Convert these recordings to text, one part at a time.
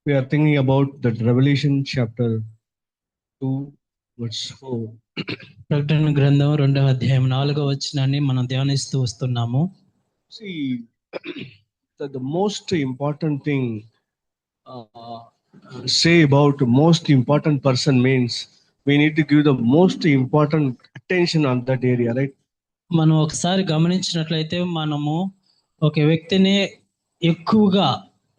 We are thinking about that Revelation chapter 2, verse 4. ప్రకటన గ్రంథం 2వ అధ్యాయం 4వ వచనాన్ని మనం ధ్యానిస్తూ వస్తున్నాము. See, that the most important thing say about most important person means we need to give the most important attention on that area, right? మనం ఒకసారి గమనించినట్లయితే మనము ఒక వ్యక్తిని ఎక్కువగా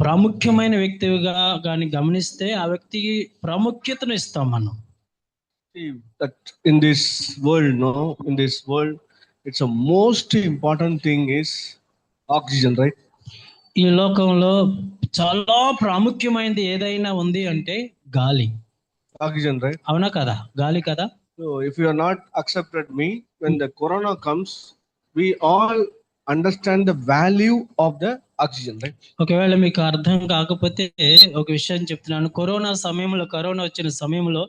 ప్రాముఖ్యమైన వ్యక్తిగా కానీ గమనిస్తే ఆ వ్యక్తికి ప్రాముఖ్యతను ఇస్తాం మనం. See, that in this world, it's a most important thing is oxygen, right? ఈ లోకంలో చాలా ప్రాముఖ్యమైనది ఏదైనా ఉంది అంటే గాలి. Oxygen, right? అవునా కదా? గాలి కదా? So if you are not accepted me, when the corona comes, we all understand the value of the oxygen, right? ఒకవేళ మీకు అర్థం కాకపోతే ఒక విషయం చెప్తున్నాను. కరోనా వచ్చిన సమయంలో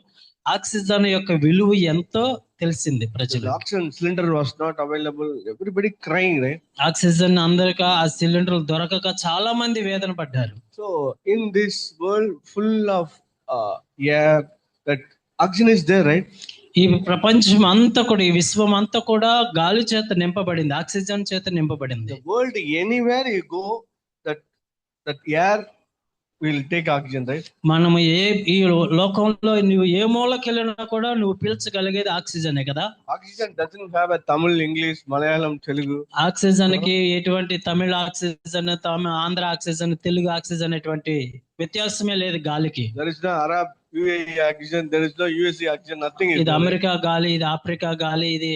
ఆక్సిజన్ యొక్క విలువ ఎంతో తెలిసింది ప్రజలు. Oxygen cylinder was not available, everybody crying, right? Oxygen అందరికీ ఆ సిలిండర్లు దొరకక చాలా మంది వేదన పడ్డారు. So in this world full of air, that oxygen is there, right? ఈ ప్రపంచం అంతా కూడా, ఈ విశ్వం అంతా కూడా గాలి చేత నింపబడింది, ఆక్సిజన్ చేత నింపబడింది. The world, anywhere you go, that air will take oxygen, right? మనము ఈ లోకంలో నువ్వు ఏ మూలకి వెళ్ళినా కూడా నువ్వు పీల్చగలిగేది ఆక్సిజనే కదా. Oxygen doesn't have a Tamil, English, Malayalam, Telugu. Oxygen కి ఎటువంటి Tamil oxygen, Andhra oxygen, Telugu oxygen ఎటువంటి వ్యత్యాసమే లేదు గాలికి. There is no Arab UAE oxygen, there is no USA oxygen, nothing is. ఇది అమెరికా గాలి, ఇది ఆఫ్రికా గాలి, ఇది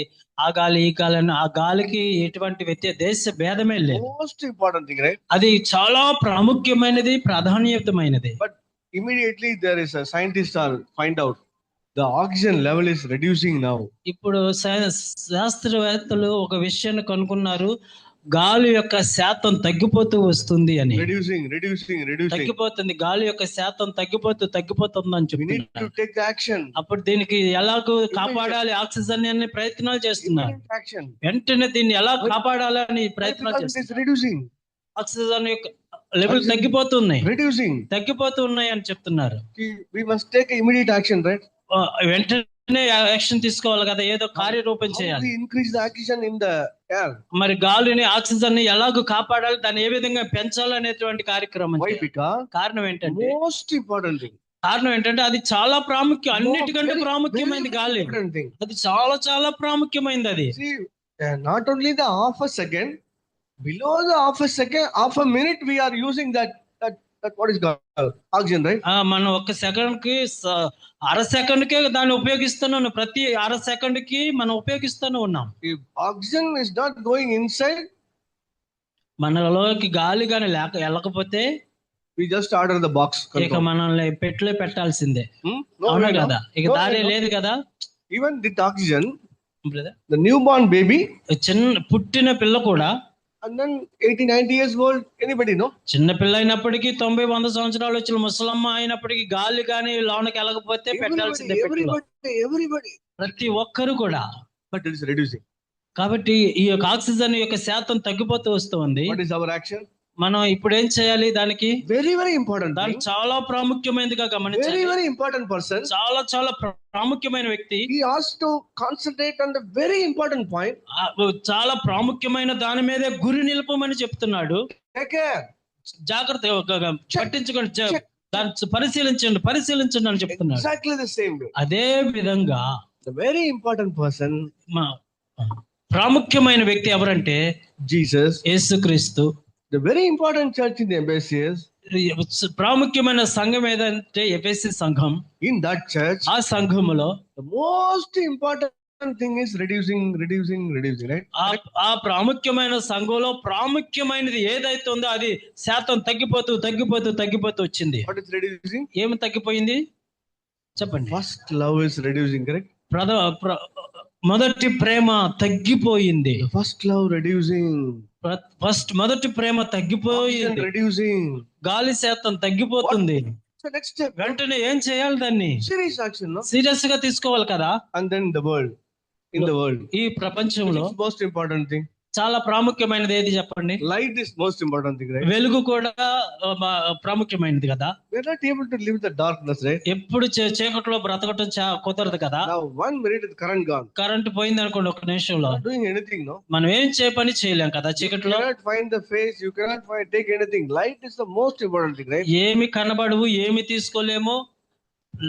ఆ గాలి, ఈ గాలి అని ఆ గాలికి ఎటువంటి దేశ భేదమే లేదు. Most important thing, right? అది చాలా ప్రాముఖ్యమైనది, ప్రాధాన్యతమైనది. But immediately there is a scientist find out the oxygen level is reducing now. ఇప్పుడు శాస్త్రవేత్తలు ఒక విషయాన్ని కనుక్కున్నారు, గాలి యొక్క శాతం తగ్గిపోతూ వస్తుంది అని. Reducing. తగ్గిపోతుంది, గాలి యొక్క శాతం తగ్గిపోతుంది అని We need to take action. అప్పుడు దీనికి ఎలాగో కాపాడాలి ఆక్సిజన్ అని ప్రయత్నాలు చేస్తున్నారు. Action. వెంటనే దీన్ని ఎలా కాపాడాలని ప్రయత్నాలు చేస్తున్నారు. Reducing. ఆక్సిజన్ యొక్క లెవెల్ తగ్గిపోతున్నాయి అని చెప్తున్నారు. We must take immediate action, right? వెంటనే యాక్షన్ తీసుకోవాలి కదా, ఏదో కార్యరూపం చేయాలి. Increase the oxygen in the air. మరి గాలిని, ఆక్సిజన్ ని ఎలాగో కాపాడాలి, దాన్ని ఏ విధంగా పెంచాలనేటువంటి కార్యక్రమం. కారణం ఏంటంటే, మోస్ట్ ఇంపార్టెంట్ థింగ్, కారణం ఏంటంటే అది చాలా ప్రాముఖ్యం, అన్నిటికంటే ప్రాముఖ్యమైనది గాలి. అది చాలా ప్రాముఖ్యమైనది. అది not only the half a second, below the half a second, half a minute we are using that what is called oxygen, right? మనం ఒక సెకండ్ కి, అర సెకండ్ కే దాన్ని ఉపయోగిస్తున్నాం. ప్రతి అర సెకండ్ కి మనం ఉపయోగిస్తూనే ఉన్నాం. If oxygen is not going inside, మనలోకి గాలి గాని వెళ్ళకపోతే we just order the box. ఇక మనల్ని పెట్లో పెట్టాల్సిందే. అవునా కదా? ఇక దారి లేదు కదా. Even with oxygen, the newborn baby, చిన్న పుట్టిన పిల్ల కూడా, and then 80-90 years old, anybody know? చిన్న పిల్ల అయినప్పటికీ 90-100 సంవత్సరాలు వచ్చిన ముసలమ్మ అయినప్పటికీ గాలి గాని లోనకి వెళ్ళకపోతే పెట్టాల్సిందే. Everybody, ప్రతి ఒక్కరు కూడా. But it is reducing. కాబట్టి ఈ యొక్క ఆక్సిజన్ యొక్క శాతం తగ్గిపోతూ వస్తుంది. What is our action? మనం ఇప్పుడు ఏం చేయాలి? దానికి very important, దానికి చాలా ప్రాముఖ్యమైనదిగా గమనించాలి. very important person, చాలా ప్రాముఖ్యమైన వ్యక్తి. he has to concentrate on the very important point. చాలా ప్రాముఖ్యమైన దాని మీదే గురి నిలపమని చెప్తున్నాడు. జాగ్రత్తగా పట్టించుకోండి, దాన్ని పరిశీలించండి అని చెప్తున్నాడు. Exactly the same way. అదే విధంగా the very important person, ప్రాముఖ్యమైన వ్యక్తి ఎవరంటే Jesus, యేసుక్రీస్తు. the very important church in the Ephesus, ప్రాముఖ్యమైన సంఘం ఏదంటే ఎఫెసీ సంఘం. in that church, ఆ సంఘములో the most important thing is reducing, right? ఆ ప్రాముఖ్యమైన సంఘంలో ప్రాముఖ్యమైనది ఏదైతే ఉందో అది శాతం తగ్గిపోతూ వచ్చింది. What is reducing? ఏమి తగ్గిపోయింది చెప్పండి. First love is reducing, correct? మొదటి ప్రేమ తగ్గిపోయింది. First love reducing. మొదటి ప్రేమ తగ్గిపోయింది. Reducing. గాలి శాతం తగ్గిపోతుంది. So next step, వెంటనే ఏం చేయాలి? దాన్ని serious action, no? సీరియస్ గా తీసుకోవాలి కదా. And then the world, in the world, ఈ ప్రపంచంలో most important thing, చాలా ప్రాముఖ్యమైనది ఏది చెప్పండి? Light is most important thing, right? వెలుగు కూడా ప్రాముఖ్యమైనది కదా. We're not able to live the darkness, right? ఎప్పుడు చీకట్లో బ్రతకటం కుదరదు కదా. Now 1 minute the current gone. Current పోయింది అనుకోండి ఒక నిమిషంలో, Not doing anything, no? మనం ఏం పని చేయలేం కదా You చీకట్లో. cannot find the face, you cannot take anything. Light is the most important thing, right? ఏమి కనబడవు, ఏమి తీసుకోలేము.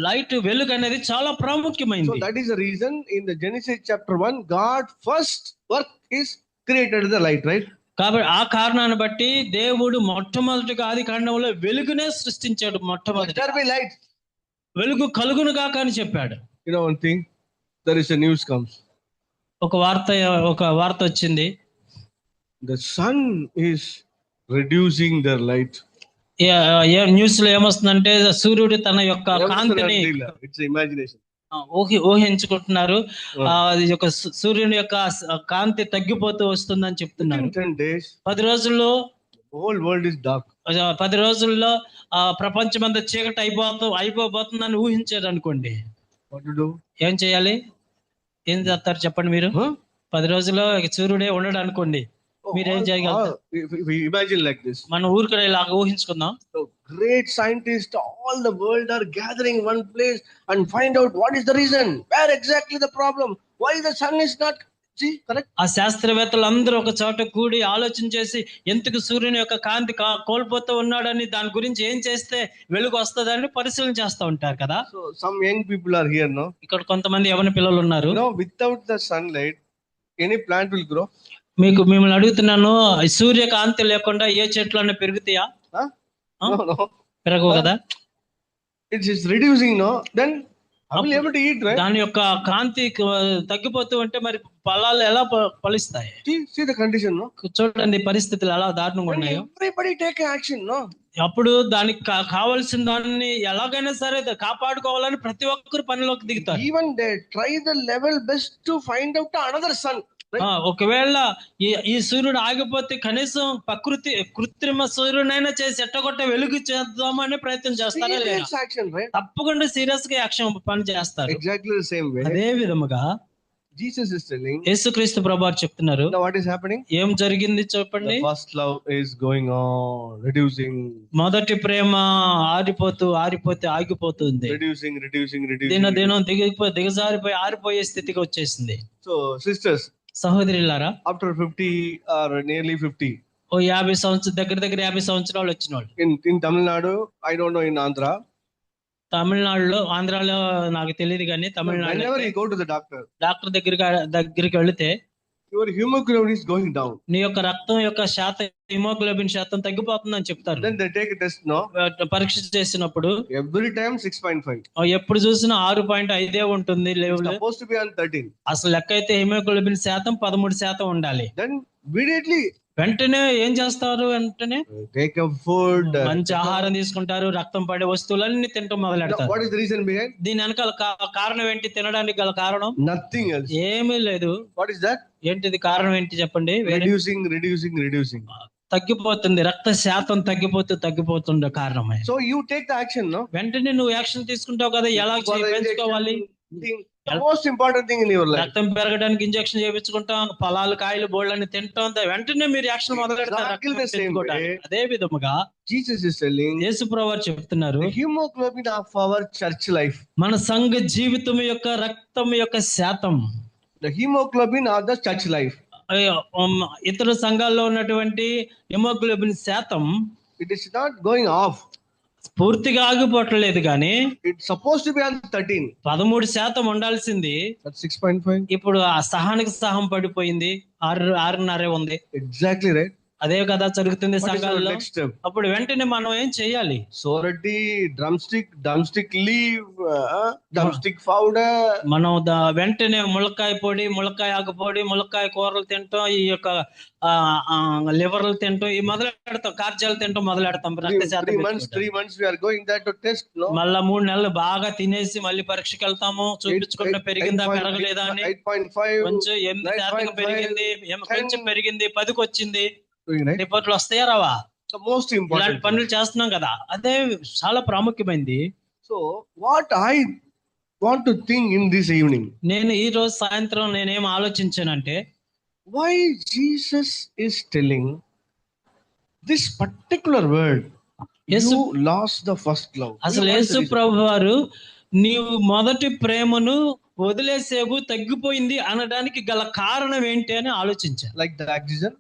లైట్, వెలుగు అనేది చాలా So ప్రాముఖ్యమైనది. that is the reason in the Genesis chapter 1, God first work is created the light, right? కాబట్టి ఆ కారణాన్ని బట్టి దేవుడు మొట్టమొదటిగా ఆది కాండంలో వెలుగునే సృష్టించాడు. మొట్టమొదటి There be light. వెలుగు కలుగును గాక అని చెప్పాడు. You know one thing, there is a news comes. ఒక వార్త వచ్చింది. The sun is reducing their light. News లో ఏమొస్తుందంటే సూర్యుడు తన యొక్క కాంతిని, It's imagination. ఊహించుకుంటున్నారు. ఈ యొక్క సూర్యుని యొక్క కాంతి తగ్గిపోతూ వస్తుందని చెప్తున్నారు. 10 days 10 రోజుల్లో whole world is dark. 10 రోజుల్లో ప్రపంచమంతా చీకటి అయిపోబోతుందని ఊహించారు అనుకోండి. What to do? ఏం చేయాలి? ఏం చేస్తారు చెప్పండి మీరు? 10 రోజుల్లో సూర్యుడే ఉండడు అనుకోండి, మీరేం చేయగలరు? We imagine like this. మన ఊరికి ఇలాగ ఊహించుకుందాం. So great scientists, all the world are gathering one place and find out what is the reason, where exactly the problem, why the sun is not. See, correct? ఆ శాస్త్రవేత్తలు అందరూ ఒక చోట కూడి ఆలోచన చేసి ఎందుకు సూర్యుని యొక్క కాంతి కోల్పోతూ ఉన్నాడని, దాని గురించి ఏం చేస్తే వెలుగు వస్తుందని పరిశీలన చేస్తూ ఉంటారు కదా. So some young people are here, no? ఇక్కడ కొంతమంది యవన పిల్లలు ఉన్నారు. No, without the sunlight any plant will grow. మిమ్మల్ని అడుగుతున్నాను, సూర్యకాంతి లేకుండా ఏ చెట్లు అన్న పెరుగుతాయా? No. పెరగవు కదా. It is reducing, no? Then I will able to eat, right? దాని యొక్క కాంతి తగ్గిపోతూ ఉంటే మరి ఫలాలు ఎలా ఫలిస్తాయి? See the condition, no? చూడండి పరిస్థితులు ఎలా దారుణంగా ఉన్నాయో. Everybody take action, no? అప్పుడు దానికి కావాల్సిన దాన్ని ఎలాగైనా సరే కాపాడుకోవాలని ప్రతి ఒక్కరు పనిలోకి దిగుతారు. Even they try the level best to find out another sun. ఒకవేళ ఈ సూర్యుడు ఆగిపోతే కనీసం కృత్రిమ సూర్యునైనా చేసి ఎట్టగొట్ట వెలుగు చేద్దామనే ప్రయత్నం చేస్తారా లేదా? తప్పకుండా సీరియస్ గా యాక్షన్ పని చేస్తారు. Exactly the same way. అదే విధముగా Jesus is telling, యేసుక్రీస్తు ప్రభువు చెప్తున్నారు, what is happening? ఏం జరిగింది చెప్పండి. The first love is going on, reducing. మొదటి ప్రేమ ఆరిపోతే ఆగిపోతుంది. Reducing. దినం దిగజారిపోయి ఆరిపోయే స్థితికి వచ్చేసింది. So sisters, సహోదరులారా, after 50 or nearly 50, 50 సంవత్సరాలు దగ్గర 50 సంవత్సరాలు వచ్చిన వాళ్ళు in Tamil Nadu, I don't know in Andhra, తమిళనాడులో, ఆంధ్రాలో నాకు తెలియదు కానీ Tamil Nadu, whenever you go to the doctor దగ్గరికి వెళితే your hemoglobin is going down. నీ యొక్క రక్తం యొక్క శాతం, హిమోగ్లోబిన్ శాతం తగ్గిపోతుందని చెప్తారు. Then they take a test, no? పరీక్ష చేసినప్పుడు every time 6.5. ఎప్పుడు చూసినా 6.5 ఉంటుంది level. Supposed to be on 13. అసలు లెక్క అయితే హిమోగ్లోబిన్ శాతం 13% ఉండాలి. Then immediately వెంటనే ఏం చేస్తారు? వెంటనే take a food, మంచి ఆహారం తీసుకుంటారు, రక్తం పడే వస్తువులన్నీ తినటం మొదలెడతారు. What is the reason behind? దీని వెనకాల కారణం ఏంటి? తినడానికి గల కారణం nothing else. ఏమీ లేదు. What is that? ఏంటిది కారణం ఏంటి చెప్పండి? Reducing. తగ్గిపోతుంది, రక్త శాతం తగ్గిపోతుండే కారణమే. So you take the action, no? వెంటనే నువ్వు యాక్షన్ తీసుకుంటావు కదా, ఎలా పెంచుకోవాలి. The most important thing in your life. రక్తం పెరగడానికి ఇంజెక్షన్ చేయించుకుంటాం, ఫలాలు కాయలు బోళ్ళని తింటాం, వెంటనే మీరు యాక్షన్ మొదలెడతారు. అదే విధముగా Jesus is telling, యేసు ప్రభువు చెప్తున్నారు, the hemoglobin of our church life, మన సంఘ జీవితం యొక్క రక్తం యొక్క శాతం, the hemoglobin of the church life, ఇతర సంఘాల్లో ఉన్నటువంటి హిమోగ్లోబిన్ శాతం, it is not going off. పూర్తిగా ఆగిపోవట్లేదు కానీ it's supposed to be on 13. 13% ఉండాల్సింది 6.5. ఇప్పుడు ఆ సహానికి సహం పడిపోయింది, 6.5 ఉంది. Exactly right. అదే కదా జరుగుతుంది సంఘాల్లో. అప్పుడు వెంటనే మనం ఏం చేయాలి? సోరటి, డ్రమ్స్టిక్ లీవ్, డ్రమ్స్టిక్ పౌడర్, మనం వెంటనే ములక్కాయ పొడి, ములక్కాయ ఆకు పొడి, ములక్కాయ కూరలు తింటాం, ఈ యొక్క లివర్లు తింటాం, ఈ మొదలెడతాం, కార్జాలు తింటాం మొదలెడతాం. రక్త శాతం 3 months we are going there to test, no? మళ్ళా 3 నెలలు బాగా తినేసి మళ్ళీ పరీక్షకి వెళ్తాము, చూపించుకుంటే పెరిగిందా పెరగలేదా అని. 8.5 కొంచెం 8% పెరిగింది, కొంచెం పెరిగింది, 10కి వచ్చింది. రిపోర్ట్లు వస్తాయా రావా? మోస్ట్ ఇంపార్టెంట్ ఇలాంటి పనులు చేస్తున్నాం కదా, అదే చాలా ప్రాముఖ్యమైనది. So what I want to think in this evening, నేను ఈ రోజు సాయంత్రం నేనేం ఆలోచించానంటే, Why Jesus is telling this particular word, Yesu- you lost the first love. అసలు What is Yesu the reason? ప్రభు వారు నీవు మొదటి ప్రేమను వదిలేసేవు, తగ్గిపోయింది అనడానికి గల కారణం ఏంటి అని ఆలోచించాను. Like the oxygen,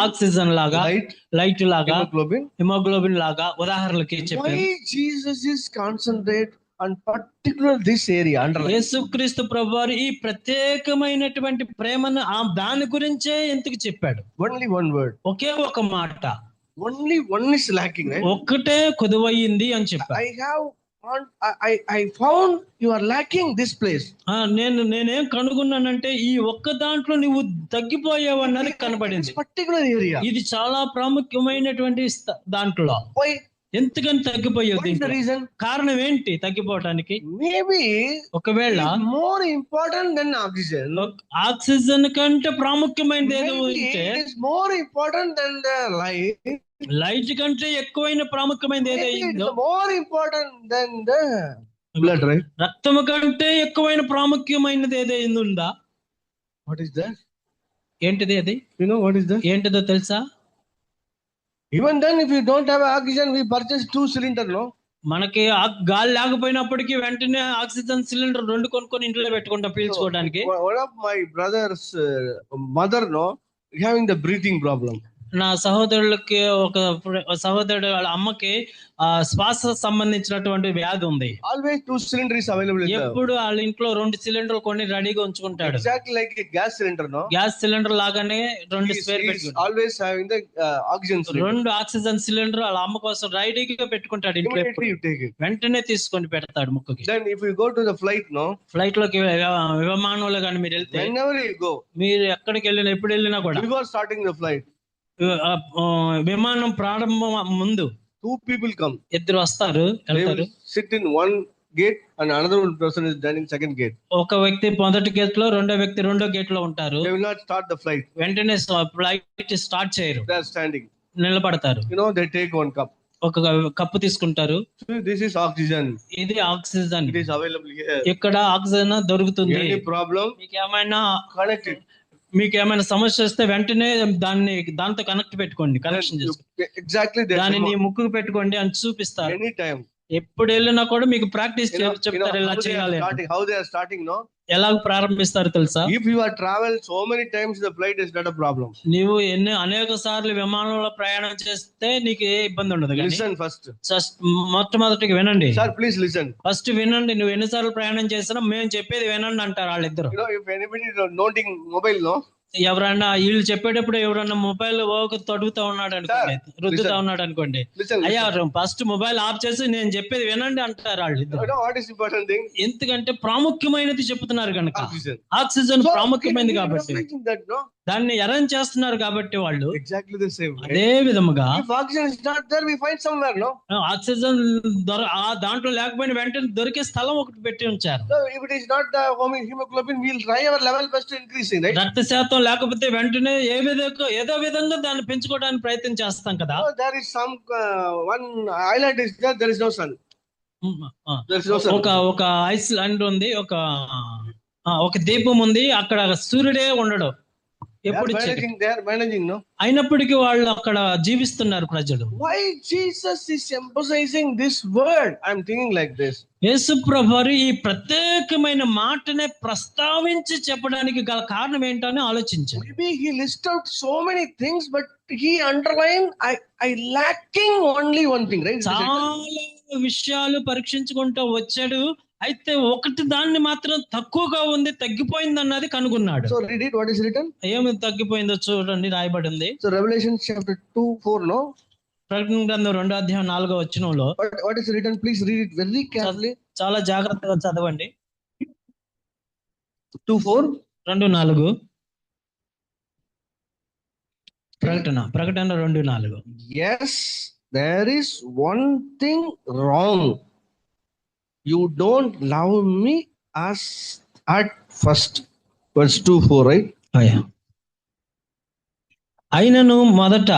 ఆక్సిజన్ లాగా, light, లైట్ లాగా, hemoglobin. హిమోగ్లోబిన్ లాగా ఉదాహరణలకి చెప్పాను. Why Jesus is concentrate on particular this area, underline. యేసుక్రీస్తు ప్రభువారు ఈ ప్రత్యేకమైనటువంటి ప్రేమను దాని గురించే ఎందుకు చెప్పాడు? Only one word. ఒకే ఒక మాట, Only one is lacking, right? ఒక్కటే కొదువయ్యింది అని చెప్పాడు. I found you are lacking this place. నేనేం కనుగొన్నానంటే ఈ ఒక్క దాంట్లో నువ్వు తగ్గిపోయావు అన్నది కనబడింది. This particular area. ఇది చాలా ప్రాముఖ్యమైనటువంటి దాంట్లో. Why? ఎందుకని తగ్గిపోయావు? What is the reason? కారణం ఏంటి తగ్గిపోవటానికి? Maybe ఒకవేళ more important than oxygen. Oxygen కంటే ప్రాముఖ్యమైనది ఏదో Maybe ఉంటే, it is more important than the light. Light కంటే ఎక్కువైన ప్రాముఖ్యమైనది Maybe it is ఏదైందో, more important than the blood, right? రక్తము కంటే ఎక్కువైన ప్రాముఖ్యమైనది ఏదైంది ఉందా? What is that? ఏంటిది అది? You know what is that? ఏంటిదో తెలుసా? Even then, if you don't have oxygen, we purchase 2 cylinder, no? మనకి గాలి లేకపోయినప్పటికీ వెంటనే ఆక్సిజన్ సిలిండర్ 2 కొనుక్కొని ఇంట్లో పెట్టుకుంటాం పీల్చుకోవడానికి. One of my brother's mother, no, having the breathing problem. నా సహోదరులకి ఒక సహోదరుడు వాళ్ళ అమ్మకి శ్వాస సంబంధించినటువంటి వ్యాధి ఉంది. Always 2 cylinder is available. ఎప్పుడు వాళ్ళ ఇంట్లో 2 సిలిండర్లు కొని రెడీగా ఉంచుకుంటాడు. Exactly like a gas cylinder, no? Gas cylinder లాగానే 2 స్పేర్ పెట్టుకుంటాడు. Always having the oxygen cylinder. 2 oxygen cylinder వాళ్ళ అమ్మ కోసం రెడీగా పెట్టుకుంటాడు ఇంట్లో. Immediately you take it. వెంటనే తీసుకొని పెడతాడు ముక్కుకి. Then if you go to the flight, no? Flight లోకి విమానంలో కానీ మీరు వెళ్తే, Whenever you go, మీరు ఎక్కడికి వెళ్ళినా ఎప్పుడు వెళ్ళినా కూడా before starting the flight, విమానం ప్రారంభం ముందు 2 people come. ఇద్దరు వస్తారు, They వెళ్తారు. will sit in one gate and another person is standing second gate. ఒక వ్యక్తి మొదటి గేట్ లో, రెండో వ్యక్తి రెండో గేట్ లో ఉంటారు. They will not start the flight. వెంటనే ఫ్లైట్ స్టార్ట్ చేయరు, They are standing. నిలబడతారు. You know, they take one cup. ఒక కప్పు తీసుకుంటారు. So this is oxygen. ఇది oxygen, It is available here. ఇక్కడ ఆక్సిజన్ దొరుకుతుంది. Any problem? Connect it. మీకు ఏమైనా సమస్య వస్తే వెంటనే దాంతో కనెక్ట్ పెట్టుకోండి, కనెక్షన్ చేసుకోండి. Exactly. దాన్ని నీ ముక్కుకు పెట్టుకోండి అని చూపిస్తారు. Anytime. ఎప్పుడు వెళ్ళినా కూడా మీకు ప్రాక్టీస్ చెప్తారు ఎలా how చేయాలి, they are starting, no? ఎలా ప్రారంభిస్తారు తెలుసా? If you are traveled so many times, the flight is not a problem. నీవు అనేక సార్లు విమానంలో ప్రయాణం చేస్తే నీకు ఏ ఇబ్బంది ఉండదు. Listen first. మొట్టమొదటికి వినండి. Sir, please listen. ఫస్ట్ వినండి. నువ్వు ఎన్నిసార్లు ప్రయాణం చేసినా మేము చెప్పేది వినండి అంటారు వాళ్ళిద్దరు. You know, if anybody is noting mobile, no? ఎవరన్నా వీళ్ళు చెప్పేటప్పుడు ఎవరన్నా మొబైల్ తడుగుతా ఉన్నాడు అనుకోండి, రుద్దుతా ఉన్నాడు అనుకోండి, అయ్యా ఫస్ట్ మొబైల్ ఆఫ్ చేసి నేను చెప్పేది వినండి అంటారు వాళ్ళు ఇద్దరు. What is important thing? ఎందుకంటే ప్రాముఖ్యమైనది చెప్తున్నారు కనుక. ఆక్సిజన్ ప్రాముఖ్యమైనది కాబట్టి దాన్ని అరేంజ్ చేస్తున్నారు కాబట్టి వాళ్ళు. Exactly the same. అదే విధముగా If oxygen is not there, we find somewhere, no? Oxygen దాంట్లో లేకపోయిన వెంటనే దొరికే స్థలం ఒకటి పెట్టి ఉంచారు. So if it is not the hemoglobin, we'll try our level best to increasing, right? రక్త శాతం లేకపోతే వెంటనే ఏదో విధంగా దాన్ని పెంచుకోవడానికి ప్రయత్నం చేస్తాం కదా. So there is some one island is there is no sun. There is no sun. ఒక ఐస్లాండ్ ఉంది, ఒక దీపం ఉంది, అక్కడ సూర్యుడే ఉండడు. ఎప్పుడు they are managing, no? అయినప్పటికీ వాళ్ళు అక్కడ జీవిస్తున్నారు ప్రజలు. Why Jesus is emphasizing this word? I'm thinking like this. యేసు ప్రభువారు ఈ ప్రత్యేకమైన మాటనే ప్రస్తావించి చెప్పడానికి గల కారణం ఏంటో అని ఆలోచించారు. Maybe he listed out so many things, but he underlined I lacking only one thing, right? చాలా విషయాలు పరీక్షించుకుంటూ వచ్చాడు. అయితే ఒకటి దాన్ని మాత్రం తక్కువగా ఉంది, తగ్గిపోయింది అన్నది కనుగొన్నాడు. So read it. What is written? ఏమి తగ్గిపోయిందో చూడండి, రాయబడింది. So Revelation chapter 2:4, no? ప్రకటన గ్రంథం 2వ అధ్యాయం 4వ వచనంలో What is written? Please read it very carefully. చాలా జాగ్రత్తగా చదవండి. 2:4. 2:4 ప్రకటన 2:4. Yes, there is one thing wrong. You don't love me as at first. Verse 2:4, right? అయినను మొదట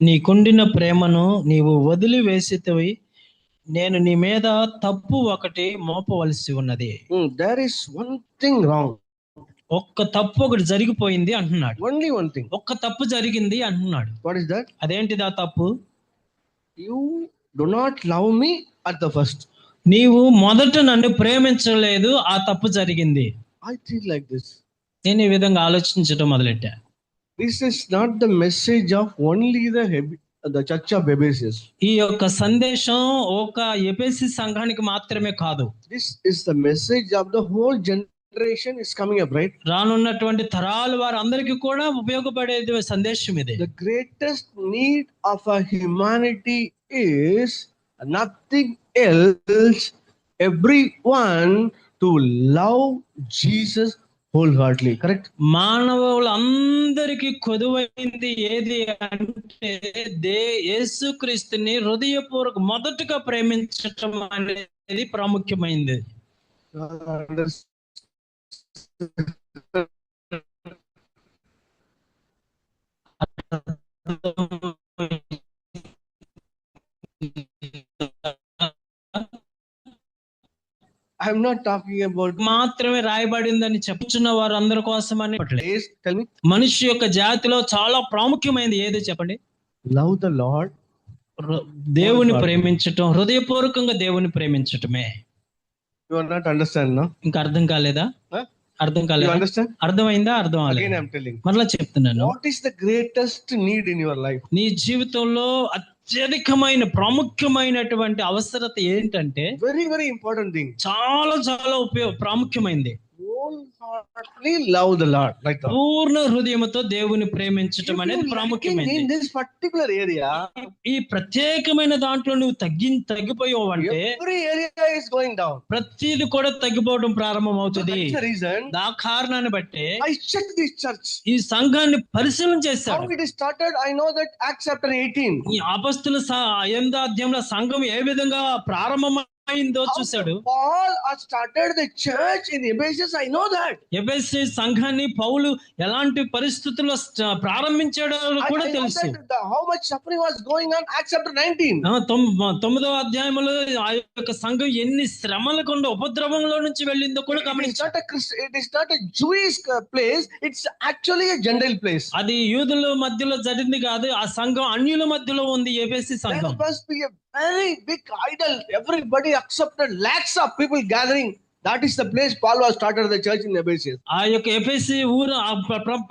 నీకుండిన ప్రేమను నీవు వదిలివేసితివి, నేను నీ మీద తప్పు ఒకటి మోపవలసి ఉన్నది. There is one thing wrong. ఒక్క తప్పు ఒకటి జరిగిపోయింది అంటున్నాడు. Only one thing. ఒక్క తప్పు జరిగింది అంటున్నాడు. What is that? అదేంటిది ఆ తప్పు? You do not love me at the first. నీవు మొదట నన్ను ప్రేమించలేదు, ఆ తప్పు జరిగింది. I think like this. నేను ఈ విధంగా ఆలోచించడం మొదలెట్టా. This is not the message of only the church of Ephesus. ఈ యొక్క సందేశం ఒక ఎఫెసీ సంఘానికి మాత్రమే కాదు. This is the message of the whole generation is coming up, right? రానున్నటువంటి తరాల వారందరికీ కూడా ఉపయోగపడేది సందేశం ఇది. The greatest need of a humanity is nothing else, everyone to love Jesus wholeheartedly. Correct? మానవులందరికీ కొదువైంది ఏది అంటే యేసుక్రీస్తుని హృదయపూర్వక మొదటగా ప్రేమించటం అనేది ప్రాముఖ్యమైనది. I'm not talking about మాత్రమే రాయబడిందని చెప్పుచున్న వారందరి కోసమని. place. Tell me. మనిషి యొక్క జాతిలో చాలా ప్రాముఖ్యమైనది ఏదో చెప్పండి. Love the Lord. దేవుని ప్రేమించటం, హృదయపూర్వకంగా దేవుని ప్రేమించటమే. You are not understand, no? ఇంకా అర్థం కాలేదా? Huh? అర్థం You కాలేదా? understand? అర్థమైందా? అర్థం Again, అవ్వలేదు. I'm telling. మరలా చెప్తున్నాను. What is the greatest need in your life? నీ జీవితంలో అత్యధికమైన ప్రాముఖ్యమైనటువంటి అవసరత ఏంటంటే Very, very important thing. చాలా చాలా ప్రాముఖ్యమైనది. Wholeheartedly love the Lord. Right now. పూర్ణ హృదయముతో దేవుని ప్రేమించటం అనేది In ప్రాముఖ్యమైనది. this particular area, ఈ ప్రత్యేకమైన దాంట్లో నువ్వు తగ్గిపోయావు అంటే every area is going down. ప్రతిది కూడా తగ్గిపోవడం ప్రారంభం So అవుతుంది. that's the reason ఆ కారణాన్ని బట్టి I checked this church. ఈ సంఘాన్ని పరిశీలన How చేశాడు. it is started, I know that Acts chapter 18. ఈ అపొస్తలుల 8వ అధ్యాయంలో సంఘం ఏ విధంగా ప్రారంభమైందో చూశాడు. Paul started the church in Ephesus, I know that. ఎఫెసీ సంఘాన్ని పౌలు ఎలాంటి పరిస్థితుల్లో ప్రారంభించాడో కూడా I know తెలుసు. that how much suffering was going on. Acts chapter 19. 9వ అధ్యాయంలో ఆ యొక్క సంఘం ఎన్ని శ్రమలకు ఉపద్రవంలో నుంచి వెళ్ళిందో కూడా గమనించాడు. It is not a Jewish place, it's actually a Gentile place. అది యూదుల మధ్యలో జరిగింది కాదు, ఆ సంఘం అన్యుల మధ్యలో ఉంది ఎఫెసీ సంఘం. There must be a very big idol. Everybody accepted, lakhs of people gathering. That is the place Paul was started the church in Ephesus. ఆ యొక్క ఎఫెసీ ఊరు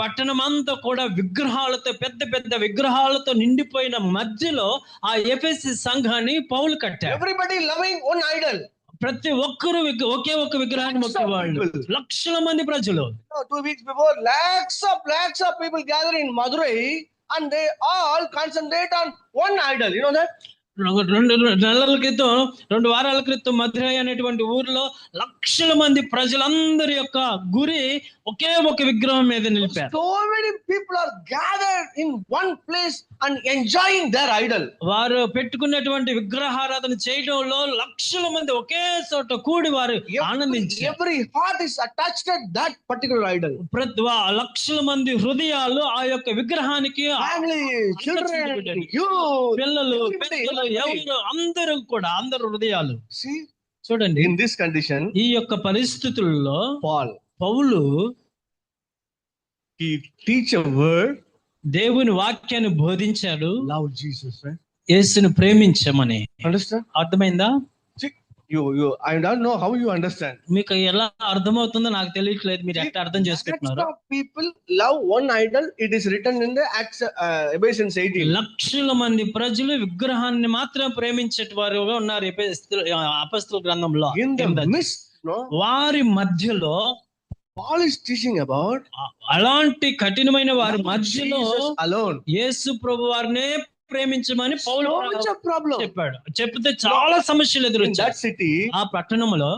పట్టణం అంతా కూడా విగ్రహాలతో, పెద్ద పెద్ద విగ్రహాలతో నిండిపోయిన మధ్యలో ఆ ఎఫెసీ సంఘాన్ని పౌలు కట్టాడు. Everybody loving one idol. ప్రతి ఒక్కరు ఒకే ఒక విగ్రహాన్ని మొక్కేవాళ్ళు. లక్షల మంది ప్రజలు. 2 weeks before, lakhs of people gather in Madurai and they all concentrate on one idol. You know that? 2 నెలల క్రితం, 2 వారాల క్రితం మధురై అనేటువంటి ఊర్లో లక్షల మంది ప్రజలందరి యొక్క గురి ఒకే ఒక విగ్రహం మీద నిలిపారు. So many people are gathered in one place and enjoying their idol. వారు పెట్టుకున్నటువంటి విగ్రహారాధన చేయడంలో లక్షల మంది ఒకే చోట కూడి వారు ఆనందించారు. Every heart is attached to that particular idol. లక్షల మంది హృదయాలు ఆ యొక్క విగ్రహానికి, Family, children, youth, పిల్లలు, పెద్దలు, ఎవరు అందరూ కూడా, అందరు హృదయాలు. See, చూడండి, in this condition, ఈ యొక్క పరిస్థితుల్లో పౌలు he teach a word, దేవుని వాక్యాన్ని బోధించాడు. love Jesus, right? యేసుని ప్రేమించమని. Understand? అర్థమైందా? See, you I don't know how you understand. మీకు ఎలా అర్థమవుతుందో నాకు తెలియట్లేదు. మీరు ఎట్లా అర్థం చేసుకుంటున్నారు? People love one idol. It is written in the Acts Ephesians 18. లక్షల మంది ప్రజలు విగ్రహాన్ని మాత్రం ప్రేమించేవారుగా ఉన్నారు అపొస్తలుల గ్రంథంలో. In the midst, no, వారి మధ్యలో Paul is teaching about అలాంటి కఠినమైన వారి మధ్యలో Jesus alone. యేసు ప్రభు వారినే ప్రేమించమని పౌలు చెప్పాడు. చెప్తే చాలా సమస్యలు In ఎదురొచ్చాయి. that city, ఆ పట్టణంలో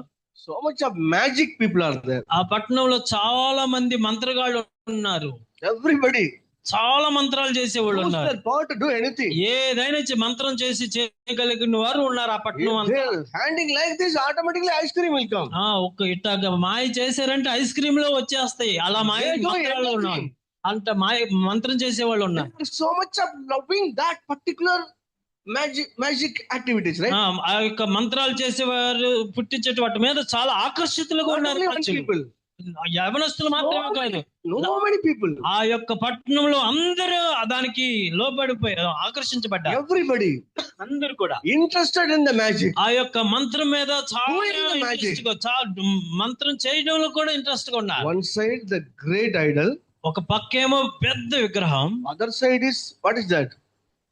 so much of magic people are there. ఆ పట్టణంలో చాలా మంది మంత్రగాళ్ళు ఉన్నారు. Everybody, చాలా మంత్రాలు చేసేవాళ్ళు use ఉన్నారు. their power to do anything. ఏదైనా మంత్రం చేసి చేయగలిగిన వారు ఉన్నారు ఆ పట్టణం అంతా. They are handing like this, automatically ice cream will come. ఒక్క ఇట్టాగా మాయ చేశారంటే ఐస్ క్రీమ్ లో వచ్చేస్తాయి. అలా మాయ మంత్రాలు ఉన్నారు. అంత మాయ మంత్రం చేసేవాళ్ళు ఉన్నారు. So much of loving that particular magic activities, right? ఆ యొక్క మంత్రాలు చేసేవారు పుట్టించే వాటి మీద చాలా ఆకర్షితులుగా ఉన్నారు. people యవనస్తులు మాత్రమే కాదు, No many people. ఆ యొక్క పట్టణంలో అందరూ దానికి లోబడిపోయారు, ఆకర్షించబడ్డారు. Everybody అందరూ కూడా interested in the magic. ఆ యొక్క మంత్రం మీద చాలా Doing the magic. ఇంట్రెస్ట్ గా, చాలా మంత్రం చేయడంలో కూడా ఇంట్రెస్ట్ గా ఉన్నారు. One side the great idol, ఒక పక్కేమో పెద్ద విగ్రహం, other side is, what is that?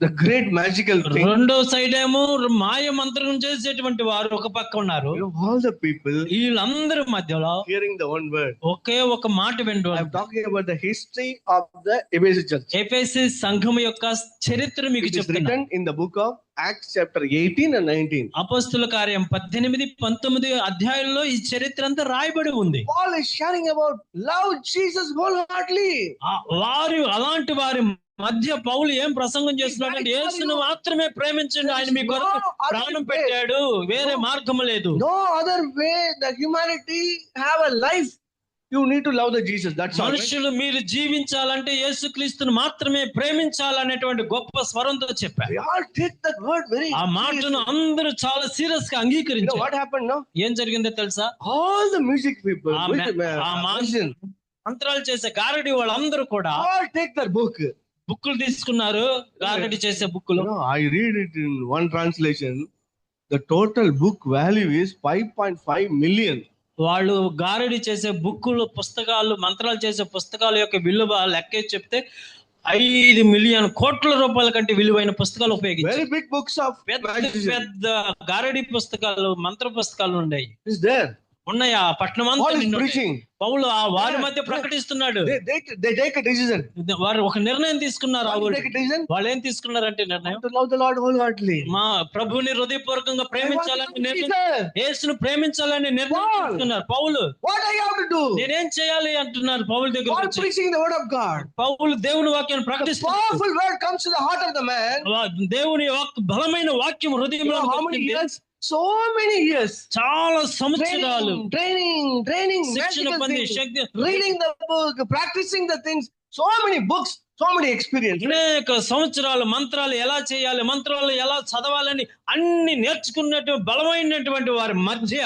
The great magical thing. రెండో సైడ్ ఏమో మాయ మంత్రం చేసేటువంటి వారు ఒక పక్క ఉన్నారు. You know, all the people వీళ్ళందరి మధ్యలో hearing the one word. ఒకే ఒక మాట వింటూ, I'm talking about the history of the Ephesus church. ఎఫెసీ సంఘం యొక్క చరిత్ర మీకు It is చెప్తున్నా. written in the book of Acts chapter 18 and 19. అపొస్తలుల కార్యం 18, 19 అధ్యాయుల్లో ఈ చరిత్ర అంతా రాయబడి ఉంది. Paul is sharing about love Jesus wholeheartedly. వారు అలాంటి వారి మధ్య పౌలు ఏం ప్రసంగం చేస్తున్నాడంటే, యేసును మాత్రమే ప్రేమించండి, ఆయన మీ కొరకు ప్రాణం పెట్టాడు, వేరే మార్గం లేదు. No other way the humanity have a life. You need to love the Jesus. That's all. మనుషులు మీరు జీవించాలంటే యేసుక్రీస్తును మాత్రమే ప్రేమించాలనేటువంటి గొప్ప స్వరంతో చెప్పారు. They all take that word very ఆ మాటను అందరూ చాలా సీరియస్ గా You know అంగీకరించారు. what happened now? ఏం జరిగిందో తెలుసా? All the music people, ఆ మంత్రాలు చేసే గారడి వాళ్ళందరూ కూడా all take their book. బుక్కులు తీసుకున్నారు, గారడి చేసే బుక్కులు. No, I read it in one translation. The total book value is 5.5 million. వాళ్ళు గారడి చేసే బుక్కులు, పుస్తకాలు, మంత్రాలు చేసే పుస్తకాల యొక్క విలువ లెక్క చెప్తే 5 మిలియన్ కోట్ల రూపాయల కంటే విలువైన పుస్తకాలు ఉపయోగించారు. Very big books of పెద్ద గారడి పుస్తకాలు, మంత్ర పుస్తకాలు ఉన్నాయి. is there. ఉన్నాయా? పట్టణం Paul is అంతా preaching. పౌలు ఆ వారి మధ్య ప్రకటిస్తున్నాడు. They take a decision. వారు ఒక నిర్ణయం తీసుకున్నారు. ఆ What take a decision? వాళ్ళు ఏం తీసుకున్నారంటే నిర్ణయం, To love the Lord wholeheartedly. మా ప్రభుని హృదయపూర్వకంగా ప్రేమించాలని నిర్ణయం, Jesus, యేసును ప్రేమించాలని నిర్ణయం తీసుకున్నారు. పౌలు what I have to do? నేనేం చేయాలి అంటున్నారు. పౌలు దగ్గర Paul preaching the word of God. పౌలు దేవుని వాక్యాన్ని The ప్రకటిస్తున్నారు. powerful word comes to the heart of the man. దేవుని బలమైన వాక్యం You హృదయంలో know how many years? So many years. చాలా సంవత్సరాలు Training, శిక్షణ magical పొంది things, Shakti, reading the book, practicing the things. So many books, so many experience. అనేక సంవత్సరాలు మంత్రాలు ఎలా చేయాలి, మంత్రాలు ఎలా చదవాలని అన్ని నేర్చుకున్నట్టు బలమైనటువంటి వారి మధ్య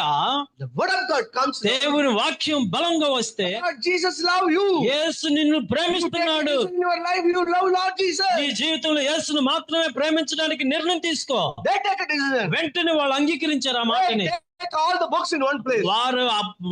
The word of God comes. దేవుని వాక్యం బలంగా వస్తే, Lord Jesus love you. యేసు నిన్ను You take ప్రేమిస్తున్నాడు, decision in your life, you love Lord Jesus. నీ జీవితంలో యేసును మాత్రమే ప్రేమించడానికి నిర్ణయం తీసుకో. They take a decision. వెంటనే వాళ్ళు అంగీకరించారు ఆ మాటని. They take all the books in one place. వారు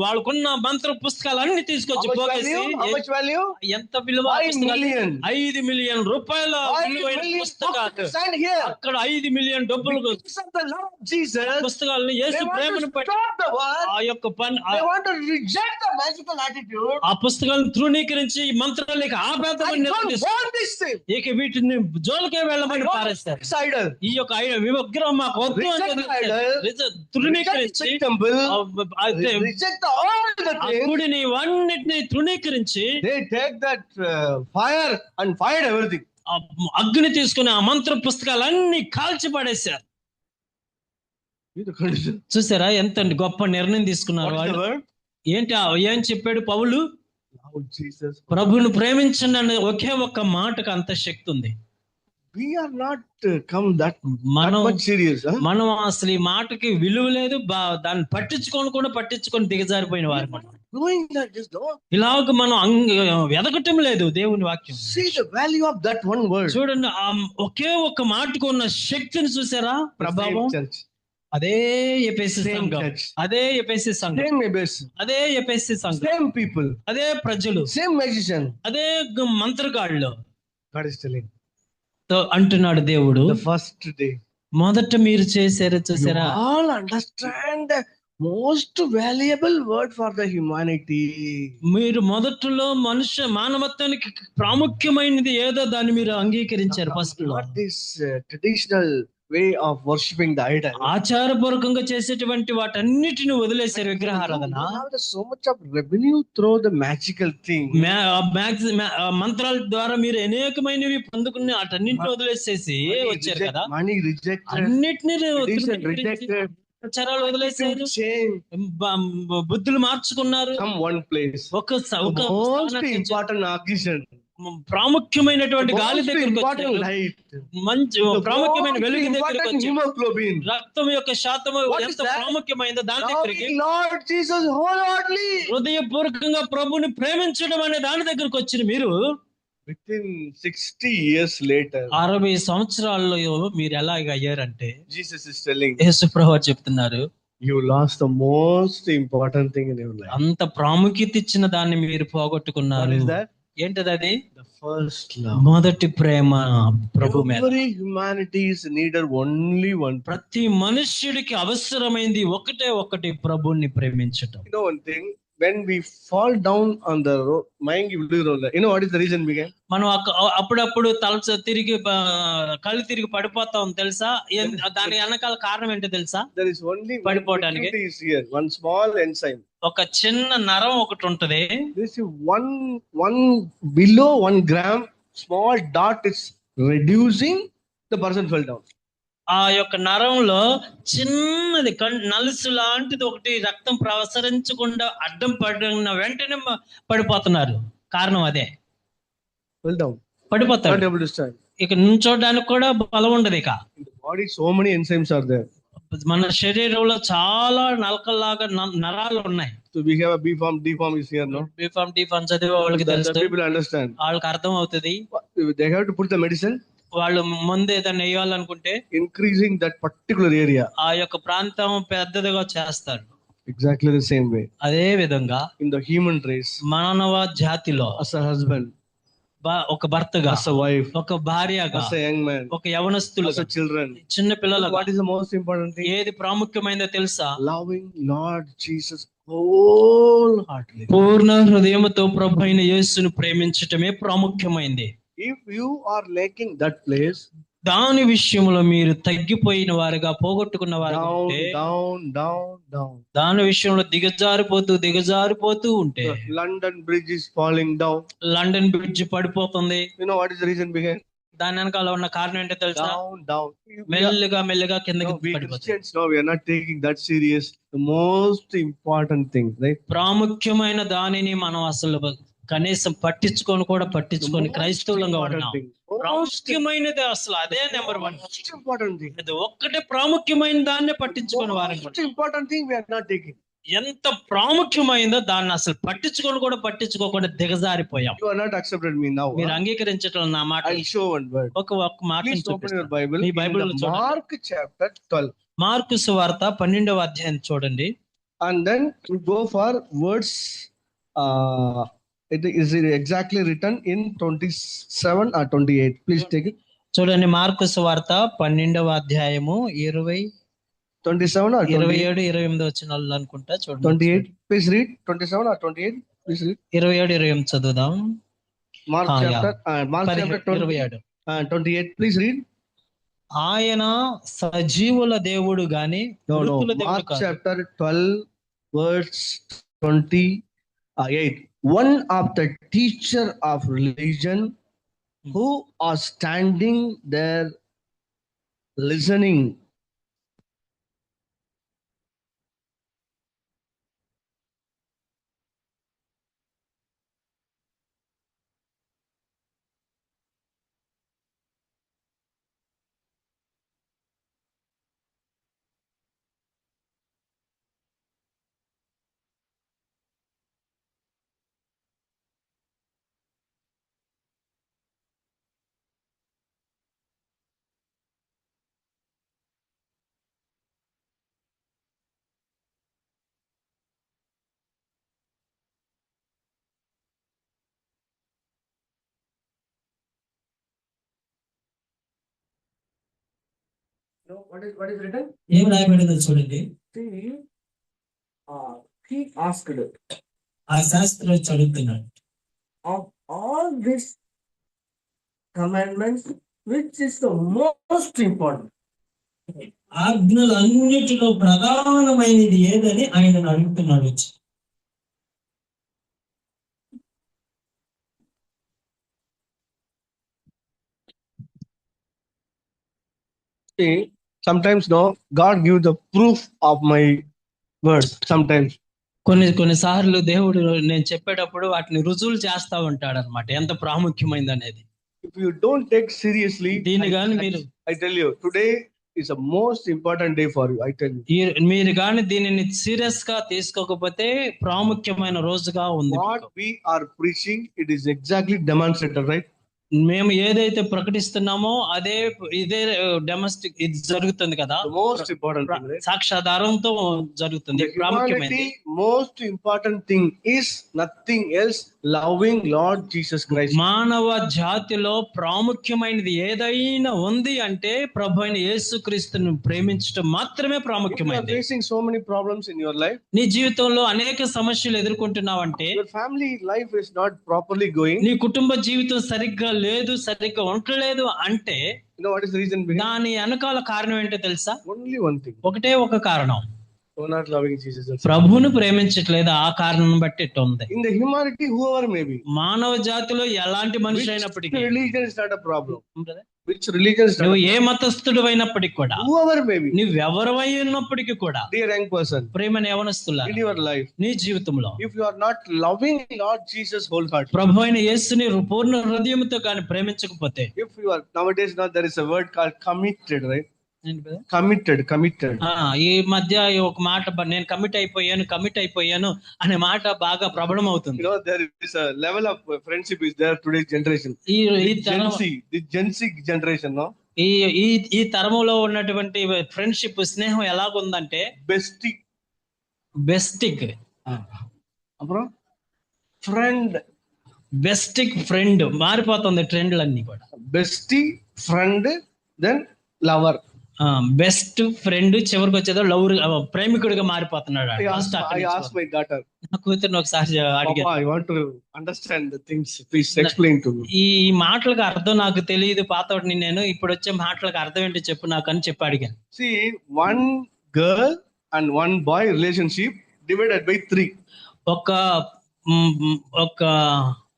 వాళ్ళకున్న మంత్ర పుస్తకాలన్నీ తీసుకొచ్చి How much పోగేసి, value? How much value? ఎంత విలువ? 5 million. 5 మిలియన్ రూపాయల 5 విలువైన million పుస్తకాలు. books stand here. అక్కడ 5 మిలియన్ డబ్బులు Because of the love of Jesus, పుస్తకాలను they యేసు want ప్రేమను to పట్టి stop the word. ఆ యొక్క పని, They want to reject the magical attitude. ఆ పుస్తకాలను తృణీకరించి ఈ మంత్రాలకి I ఆపేద్దామని don't నిర్ణయిస్తారు. want this thing. ఇక వీటిని జోలికే వెళ్ళమని పారేస్తారు. This idol. ఈ యొక్క విగ్రహం మాకు వద్దు అని Reject idol. వదిలేస్తారు. Reject తృణీకరించి the temple. అయితే Reject all the ఆ things. గుడిని ఇవన్నిటిని తృణీకరించి They take that fire and fired everything. ఆ అగ్ని తీసుకుని ఆ మంత్ర పుస్తకాలన్నీ కాల్చి పడేశారు. See the condition. చూసారా ఎంత గొప్ప నిర్ణయం తీసుకున్నారు What is the వాళ్ళు. word? ఏంటి ఏం చెప్పాడు పౌలు? Love Jesus. ప్రభుని ప్రేమించండి అనే ఒకే ఒక్క మాటకు అంత శక్తి ఉంది. We are not come that మనం much serious. Huh? మనం అసలు ఈ మాటకి విలువ లేదు, దాన్ని పట్టించుకొని దిగజారిపోయిన వారు మనం. Doing that, just don't ఇలాగ మనం ఎదగటం లేదు దేవుని వాక్యం. see the value of that one word. చూడండి, ఆ ఒకే ఒక్క మాటకు ఉన్న శక్తిని చూసారా, ప్రభావం. Same church, అదే ఎఫెసీ same సంఘం, church, అదే ఎఫెసీ సంఘం, same abyss, అదే ఎఫెసీ సంఘం, same people, అదే ప్రజలు, same magician. అదే మంత్రగాళ్ళు. God is telling. అంటున్నాడు దేవుడు, The first day, మొదట మీరు చేశారు చూసారా. you all understand the most valuable word for the humanity. మీరు మొదట్లో మానవత్వానికి ప్రాముఖ్యమైనది ఏదో దాన్ని మీరు అంగీకరించారు. ఫస్ట్ లో Not this traditional way of worshipping the idol. ఆచారపూర్వకంగా చేసేటువంటి వాటన్నిటిని వదిలేశారు, విగ్రహారాధన. Now there's so much of revenue through the magical thing. మంత్రాల ద్వారా మీరు అనేకమైనవి పొందుకుని వాటన్నింటిని వదిలేసేసి వచ్చారు కదా. Money rejected, అన్నిటిని tradition rejected, ఆచారాలు వదిలేశారు, change, బుద్ధులు మార్చుకున్నారు. come one place. ఒక Most important occasion. ప్రాముఖ్యమైనటువంటి గాలి Most దగ్గరికి important వచ్చారు. light. మంచి The ప్రాముఖ్యమైన most వెలుగు దగ్గరికి important వచ్చారు. hemoglobin. రక్తం యొక్క శాతము What is ఎంత that? ప్రాముఖ్యమైందో దాని దగ్గరికి Loving Lord Jesus wholeheartedly. హృదయపూర్వకంగా ప్రభుని ప్రేమించడం అనే దాని దగ్గరికి వచ్చిన మీరు Within 60 years later, 60 సంవత్సరాల్లో మీరు ఎలాగ అయ్యారంటే Jesus is telling, యేసు ప్రభువు చెప్తున్నారు, you lost the most important thing in your life. అంత ప్రాముఖ్యత ఇచ్చిన దాన్ని మీరు What పోగొట్టుకున్నారు. is that? ఏంటది అది? The first love. మొదటి ప్రేమ ప్రభు మీద. Every humanity is needed only one. ప్రతి మనుష్యుడికి అవసరమైంది ఒకటే ఒకటి, ప్రభుని ప్రేమించటం. You know one thing, when we fall down on the road, mind you know what is the reason began? మనం అప్పుడప్పుడు తిరిగి కళ్ళు తిరిగి పడిపోతాం తెలుసా? దాని వెనకాల కారణం ఏంటో తెలుసా? There is only పడిపోవడానికి one is here, one small enzyme. ఒక చిన్న నరం ఒకటి ఉంటది. This is one below 1 gram small dot is reducing, the person fell down. ఆ యొక్క నరంలో చిన్నది నలుసు లాంటిది ఒకటి రక్తం ప్రసరించకుండా అడ్డం పడిన వెంటనే పడిపోతున్నారు. కారణం అదే, fell down, పడిపోతారు. not able to stand. ఇక నుంచోడానికి కూడా బలం ఉండదు. ఇక In the body so many enzymes are there. మన శరీరంలో చాలా నలకల్లాగా నరాలు ఉన్నాయి. So we have a B form, D form is here, no? B form D form చదివే వాళ్ళకి The తెలుసు, people understand. వాళ్ళకి అర్థం అవుతుంది. They have to put the medicine, వాళ్ళు ముందు ఏదైనా వేయాలనుకుంటే increasing that particular area. ఆ యొక్క ప్రాంతం పెద్దదిగా చేస్తారు. Exactly the same way. అదే విధంగా In the human race, మానవ జాతిలో as a husband, ఒక భర్తగా, as a wife, ఒక భార్యగా, as a young man, ఒక యవనస్తులుగా, as a children, చిన్న పిల్లలుగా what is the most important thing? ఏది ప్రాముఖ్యమైనదో తెలుసా? Loving Lord Jesus wholeheartedly. పూర్ణ హృదయముతో ప్రభు అయిన యేసును ప్రేమించటమే ప్రాముఖ్యమైంది. If you are lacking that place, దాని విషయంలో మీరు తగ్గిపోయిన వారుగా, పోగొట్టుకున్న వారుగా down, ఉంటే, down. దాని విషయంలో దిగజారిపోతూ ఉంటే, The London Bridge is falling down. London bridge పడిపోతుంది. You know what is the reason behind? దాని వెనకాల ఉన్న కారణం ఏంటో తెలుసా? Down. మెల్లగా కిందకి We పడిపోతుంది. Christians now we are not taking that serious. The most important thing, right? ప్రాముఖ్యమైన దానిని మనం అసలు కనీసం పట్టించుకొని క్రైస్తవులంగా ఉన్నాం. ప్రాముఖ్యమైనది అసలు అదే నెంబర్ 1. Most important thing. అది ఒక్కటే ప్రాముఖ్యమైన దాన్నే పట్టించుకొని వారు. Most important thing we are not taking. ఎంత ప్రాముఖ్యమైందో దాన్ని అసలు పట్టించుకోకుండా దిగజారిపోయాం. You are not accepted me now. మీరు అంగీకరించడం నా మాట. I'll show one word. ఒక మాట Please open your Bible. Me Bible Mark chapter 12. Mark సువార్త 12వ అధ్యాయం చూడండి. And then we go for words. It is exactly written in 27 or 28. Please take it. చూడండి, మార్కు సువార్త 12వ అధ్యాయము 27 or 27, 28 వచనాలు అనుకుంటా. చూడండి 28. Please read 27 or 28. Please read. 27, 28 చదువుదాం. Mark chapter 27. 28. Please read. ఆయన సజీవుల దేవుడు గాని మృతుల దేవుడు Mark కాదు. chapter 12 verse 28. One of the teacher of religion who are standing there listening. What is written? ఏం రాయబడిందో చూడండి. He asked, ఆ శాస్త్రం చదువుతున్నాడు, of all these commandments, which is the most important? ఆజ్ఞలన్నిటిలో ప్రధానమైనది ఏదని ఆయన అడుగుతున్నాడు. See, sometimes no, God gives the proof of my words. Sometimes కొన్నిసార్లు దేవుడు నేను చెప్పేటప్పుడు వాటిని రుజువులు చేస్తా ఉంటాడు అనమాట, ఎంత ప్రాముఖ్యమైంది అనేది. If you don't take seriously, దీన్ని గాని మీరు I tell you, today is the most important day for you. I tell you. మీరు గాని దీనిని సీరియస్ గా తీసుకోకపోతే ప్రాముఖ్యమైన రోజుగా ఉంది. What we are preaching, it is exactly demonstrated, right? మేము ఏదైతే ప్రకటిస్తున్నామో ఇదే డొమెస్టిక్ ఇది జరుగుతుంది కదా. మోస్ట్ ఇంపార్టెంట్ సాక్షాధారంతో జరుగుతుంది. ప్రాముఖ్యమైనది. Most important thing is nothing else loving lord Jesus Christ. మానవ జాతిలో ప్రాముఖ్యమైనది ఏదైనా ఉంది అంటే ప్రభు అయిన యేసుక్రీస్తును ప్రేమించడం మాత్రమే ప్రాముఖ్యమైనది. Facing so many problems in your life, నీ జీవితంలో అనేక సమస్యలు ఎదుర్కొంటున్నావంటే, your family life is not properly going, నీ కుటుంబ జీవితం సరిగ్గా లేదు, సరిగ్గా ఉండలేదు అంటే, you know what is the reason behind? దాని వెనకాల కారణం ఏంటో తెలుసా? Only one thing. ఒకటే ఒక కారణం. You're not loving Jesus. ప్రభువును ప్రేమించట్లేదు. ఆ కారణం బట్టి ఇట్లా ఉంది. In the humanity, whoever may be, మానవ జాతిలో ఎలాంటి మనిషి అయినప్పటికీ, religion is not a problem. Which religion is not, నువ్వు ఏ మతస్థుడు అయినప్పటికీ కూడా, whoever may be, నువ్వెవరవై ఉన్నప్పటికీ కూడా, dear young person, ప్రేమని యవనస్తులారా, in your life, నీ జీవితంలో if you are not loving Lord Jesus wholeheartedly, ప్రభు అయిన యేసుని పూర్ణ హృదయంతో కానీ ప్రేమించకపోతే, if you are nowadays, now there is a word called committed, right? Committed. ఈ మధ్య ఒక మాట, నేను కమిట్ అయిపోయాను అనే మాట బాగా ప్రబలం అవుతుంది. You know, there is a level of friendship is there today's generation. The Gen Z generation, no? ఈ తరములో ఉన్నటువంటి ఫ్రెండ్షిప్, స్నేహం ఎలాగుందంటే బెస్టిక్ ఫ్రెండ్ మారిపోతుంది. ట్రెండ్లన్నీ కూడా bestie friend, then lover, best friend, చివరికి వచ్చేదో లవర్, ప్రేమికుడిగా మారిపోతున్నాడు. నా కూతురుని ఒకసారి అడిగాను, I want to understand the things, please explain to me. ఈ మాటలకు అర్థం నాకు తెలియదు, పాతోడిని నేను, ఇప్పుడు వచ్చే మాటలకు అర్థం ఏంటో చెప్పు నాకు అని చెప్పి అడిగాను. See, one girl and one boy relationship divided by 3. ఒక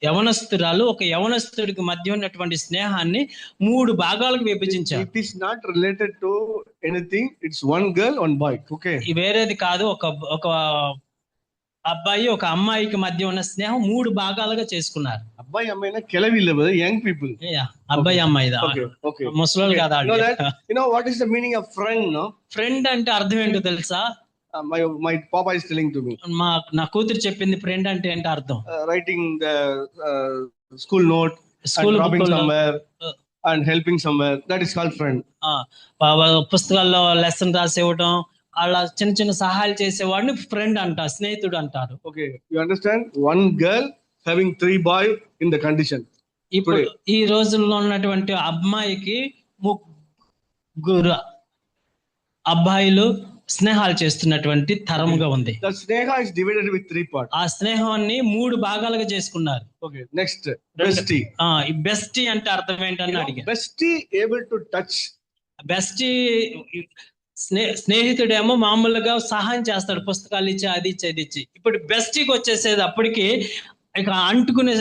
యవనస్తురాలు ఒక యవనస్తుడికి మధ్య ఉన్నటువంటి స్నేహాన్ని 3 భాగాలకు విభజించారు. It is not related to anything, it's one girl, one boy. Okay, వేరేది కాదు. ఒక అబ్బాయి ఒక అమ్మాయికి మధ్య ఉన్న స్నేహం 3 భాగాలుగా చేసుకున్నారు. అబ్బాయి అమ్మాయినా కెలవిల్ల యంగ్ పీపుల్, అబ్బాయి అమ్మాయి ముసలోళ్ళు కాదా. You know what is the meaning of friend, no? Friend అంటే అర్థం ఏంటో తెలుసా? My papa is telling to me. నా కూతురు చెప్పింది ఫ్రెండ్ అంటే ఏంటో అర్థం. Writing the school note, and dropping somewhere and helping somewhere, that is called friend. పుస్తకాల్లో లెసన్ రాసి ఇవ్వడం, అలా చిన్న చిన్న సహాయాలు చేసేవాడిని ఫ్రెండ్ అంటారు, స్నేహితుడు అంటారు. Okay, you understand? One girl having 3 boys in the condition. ఇప్పుడు ఈ రోజుల్లో ఉన్నటువంటి అమ్మాయికి 3 అబ్బాయిలు స్నేహాలు చేస్తున్నటువంటి తరముగా ఉంది. The sneha is divided with 3 parts. ఆ స్నేహాన్ని 3 భాగాలుగా చేసుకున్నారు. Okay, next, bestie. ఈ బెస్టీ అంటే అర్థం ఏంటని అడిగాను. Bestie able to touch. Bestie స్నేహితుడేమో మామూలుగా సహాయం చేస్తాడు, పుస్తకాలు ఇచ్చి అది ఇచ్చి. ఇప్పుడు బెస్టీకి వచ్చేసేది అప్పటికి ఇక అంటుకునే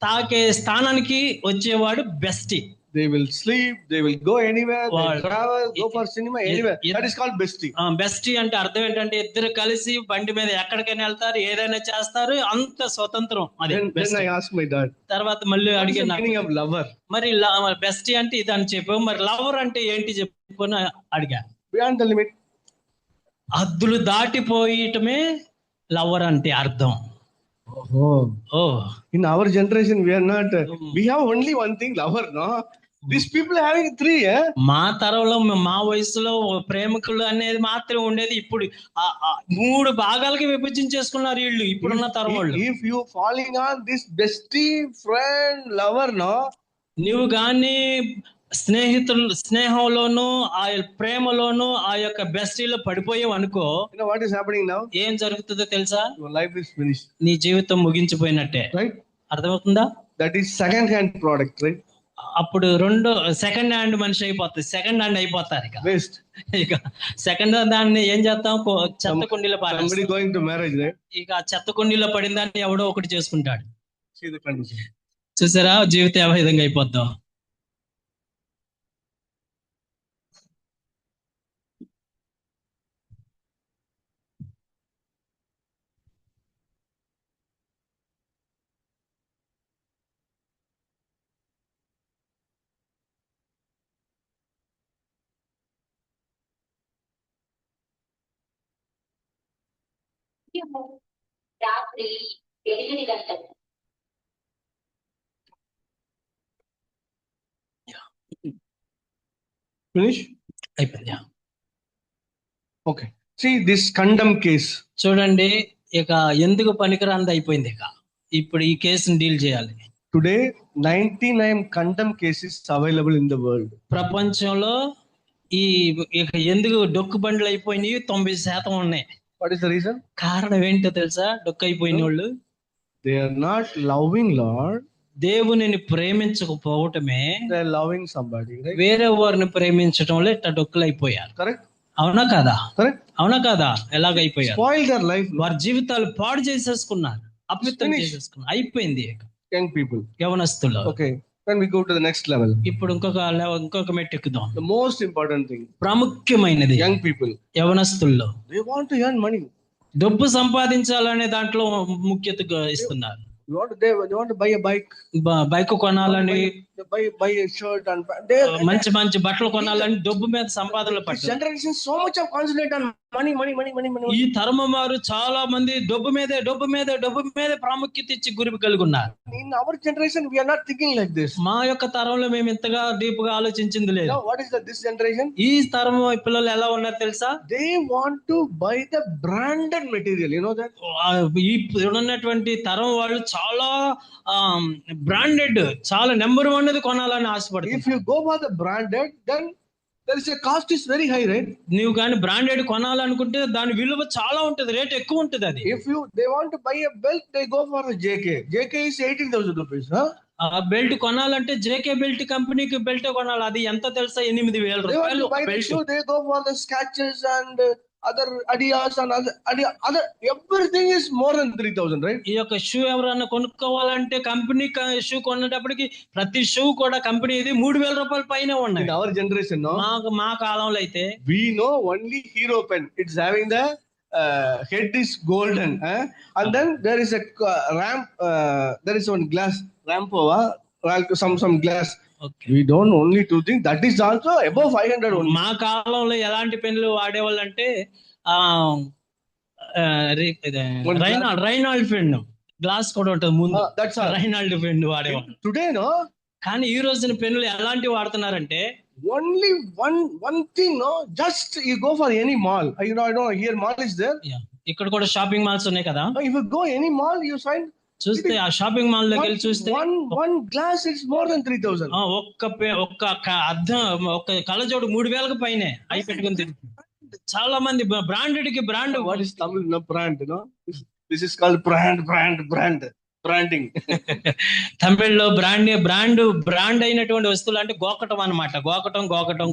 తాకే స్థానానికి వచ్చేవాడు bestie. They will sleep, they will go anywhere, they travel, go for cinema, anywhere. That is called bestie. Bestie అంటే అర్థం ఏంటంటే ఇద్దరు కలిసి బండి మీద ఎక్కడికైనా వెళ్తారు, ఏదైనా చేస్తారు, అంత స్వతంత్రం. Then I asked my dad. తర్వాత మళ్ళీ అడిగాను, meaning of lover? మరి బెస్టీ అంటే ఇది అని చెప్పావు, మరి లవర్ అంటే ఏంటి చెప్పు అని అడిగా. Beyond the limit. హద్దులు దాటిపోయటమే లవర్ అంటే అర్థం. In our generation we are not, we have only one thing, lover, no? These people having 3. మా తరంలో మా వయసులో ప్రేమికులు అనేది మాత్రం ఉండేది. ఇప్పుడు 3 భాగాలకి విభజించేసుకున్నారు వీళ్ళు ఇప్పుడున్న తరం వాళ్ళు. If you falling on this bestie, friend, lover, no? నువ్వు గాని స్నేహంలోను ఆ ప్రేమలోను ఆ యొక్క బెస్టీలో పడిపోయావు అనుకో, you know what is happening now? ఏం జరుగుతుందో తెలుసా? Your life is finished. నీ జీవితం ముగించిపోయినట్టే. Right? అర్థమవుతుందా? That is second hand product, right? అప్పుడు సెకండ్ హ్యాండ్ మనిషి అయిపోతుంది, సెకండ్ హ్యాండ్ అయిపోతారు. ఇక సెకండ్ దాన్ని ఏం చేస్తాం, చెత్త కుండీలో somebody going to marriage, right? ఇక చెత్త కుండీలో పడిన దాన్ని ఎవడో ఒకటి చేసుకుంటాడు. See the condition. చూసారా జీవితం ఏ విధంగా అయిపోద్దాం. సమయము రాత్రి 8 గంటలు. Finish? అయిపోయింది. Okay. See this condemn case. చూడండి, ఇక ఎందుకు పనికిరాంది అయిపోయింది. ఇక ఇప్పుడు ఈ కేసుని డీల్ చేయాలి. Today 99 condemn cases available in the world. ప్రపంచంలో ఈ ఇక ఎందుకు డొక్కు బండ్లు అయిపోయినాయి 90% ఉన్నాయి. What is the reason? కారణం ఏంటో తెలుసా? డొక్కు అయిపోయిన వాళ్ళు They are not loving Lord. దేవునిని ప్రేమించకపోవటమే, They are loving somebody. Right? వేరే వారిని ప్రేమించడంలో ఇట్లా డొక్కులు అయిపోయారు. Correct? అవునా కాదా? Correct? అవునా కాదా? ఎలాగైపోయారు? Spoil their life. వారి జీవితాలు పాడు చేసేసుకున్నారు, అపవిత్రం Finish. చేసేసుకున్నారు. అయిపోయింది Young people. యవనస్తులు. Okay. Then we go to the next level. ఇప్పుడు ఇంకొక మెట్టు ఎక్కుదాం. The most important thing. ప్రాముఖ్యమైనది Young people. యవనస్తుల్లో They want to earn money. డబ్బు సంపాదించాలనే దాంట్లో ముఖ్యతగా ఇస్తున్నారు. They want to buy a bike. Bike కొనాలని, buy a shirt and మంచి మంచి బట్టలు కొనాలని డబ్బు మీద సంపాదనలు this పట్టారు. generation so much of concentrate on money. ఈ తరమ వారు చాలా మంది డబ్బు మీదే ప్రాముఖ్యత ఇచ్చి గురి కలిగి ఉన్నారు. In our generation we are not thinking like this. మా యొక్క తరంలో మేము ఇంతగా డీప్ గా ఆలోచించింది లేదు. Now what is this generation? ఈ తరం పిల్లలు ఎలా ఉన్నారు తెలుసా? They want to buy the branded material. You know that? ఈ ఉన్నటువంటి తరం వాళ్ళు చాలా బ్రాండెడ్, చాలా నెంబర్ 1 కొనాలని ఆశపడుతుంది. If you go for the branded, then there is a cost is very high, right? నీవు కానీ బ్రాండెడ్ కొనాలనుకుంటే దాని విలువ చాలా ఉంటది, రేట్ ఎక్కువ ఉంటది. అది If they want to buy a belt, they go for a JK. JK is 18,000 rupees. ఆ బెల్ట్ కొనాలంటే జేకే బెల్ట్ కంపెనీకి బెల్ట్ కొనాలి. అది ఎంత తెలుసా? 8,000 They want రూపాయలు. to buy the shoe, they go for the Skechers and other Adidas and other everything is more than 3,000, right? ఈ యొక్క షూ ఎవరన్నా కొనుక్కోవాలంటే కంపెనీ షూ కొనేటప్పటికి ప్రతి షూ కూడా కంపెనీ ఇది 3,000 రూపాయల పైన ఉన్నాయి. In our generation, no? మా కాలంలో అయితే We know only Hero pen. It's having the head is golden, and then there is a ramp. There is one glass ramp over some glass. Okay. We don't only two things. That is also above 500 only. మా కాలంలో ఎలాంటి పెన్నులు వాడేవాళ్ళు అంటే రైనాల్డ్ pen glass కూడా ఉంటుంది ముందు. That's all. రైనాల్డ్ pen వాడేవాళ్ళు. Today, no? కానీ ఈ రోజున పెన్నులు ఎలాంటివి వాడుతున్నారంటే Only one thing, no? Just you go for any mall. I don't know. Here mall is there. ఇక్కడ కూడా షాపింగ్ మాల్స్ ఉన్నాయి కదా. If you go any mall, you find చూస్తే ఆ షాపింగ్ మాల్ లోకి వెళ్ళి చూస్తే one glass is more than 3,000. ఒక్క అద్దం, ఒక్క కళ్ళజోడు 3,000 పైనే అయి పెట్టుకుని తిరుగుతుంది. చాలా మంది బ్రాండెడ్ కి brand. What is Tamil? No brand, no? This is called branding. తమిళ్లో బ్రాండ్ అయినటువంటి వస్తువులు అంటే గోకటం అన్నమాట. గోకటం గోకుడు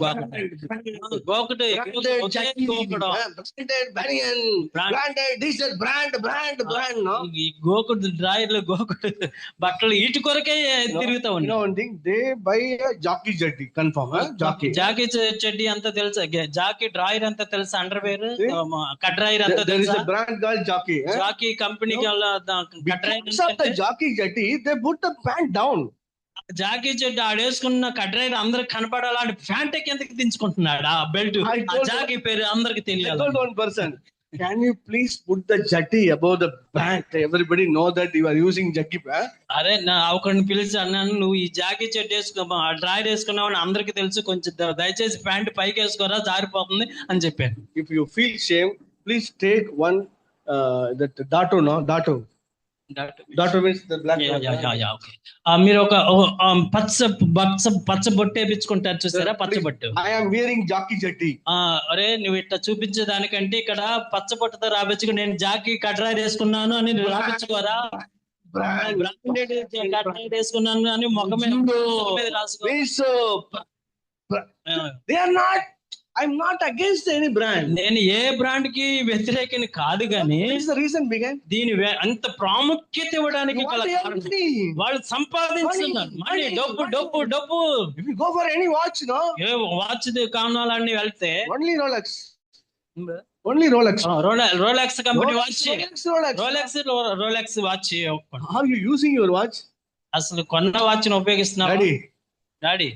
డ్రాయర్లు గోకుడు బట్టలు వీటి కొరకే తిరుగుతా ఉన్నాయి. They buy a jockey jersey, confirm, Jockey చెడ్డీ అంతా తెలుసా? జాకీ డ్రాయర్ అంతా తెలుసా? అండర్ వేర్ కట్ డ్రాయర్ అంతా there is తెలుసా? a brand called jockey. Jockey కంపెనీకి cut drawer The jockey jersey, they put the pant down. Jockey చెడ్డ ఆడేసుకున్న కడ్రైర్ అందరికి కనపడాలని ప్యాంట్ కిందకి దించుకుంటున్నాడు. ఆ బెల్ట్ జాకీ పేరు అందరికి తెలియాలి. I told one person, can you please put the jersey above the pant? Everybody know that you are using jersey. అరే ఒకరిని పిలిచి అన్నాను, నువ్వు ఈ జాకీ చెడ్డ వేసుకో, డ్రాయర్ వేసుకున్నావు అని అందరికి తెలుసు, కొంచెం దయచేసి ప్యాంట్ పైకి వేసుకోరా, జారిపోతుంది అని చెప్పాను. If you feel shame, please take one that Dato means the black. Okay. మీరు ఒక పచ్చ బొట్టు వేయించుకుంటారు చూసారా? పచ్చ బొట్టు. I am wearing jockey jersey. అరే నువ్వు ఇట్లా చూపించేదానికంటే ఇక్కడ పచ్చ బొట్టుతో రాపించుకు నేను జాకీ కడ్రాయర్ వేసుకున్నాను అని రాపించుకోరా? బ్రాండెడ్ కడ్రాయర్ వేసుకున్నాను అని ముఖం మీద రాసుకో. They are not. I'm not against any brand. నేను ఏ బ్రాండ్ కి వ్యతిరేకని కాదు గానీ the reason began. దీని అంత ప్రాముఖ్యత ఇవ్వడానికి వాళ్ళు సంపాదించుతున్నారు. మనీ, డబ్బు. If you go for any watch, no? A watch కావాలని వెళ్తే only Rolex. Rolex company watch. Rolex watch. How are you using your watch? అసలు కొన్న వాచ్ ని ఉపయోగిస్తున్నారు. డాడీ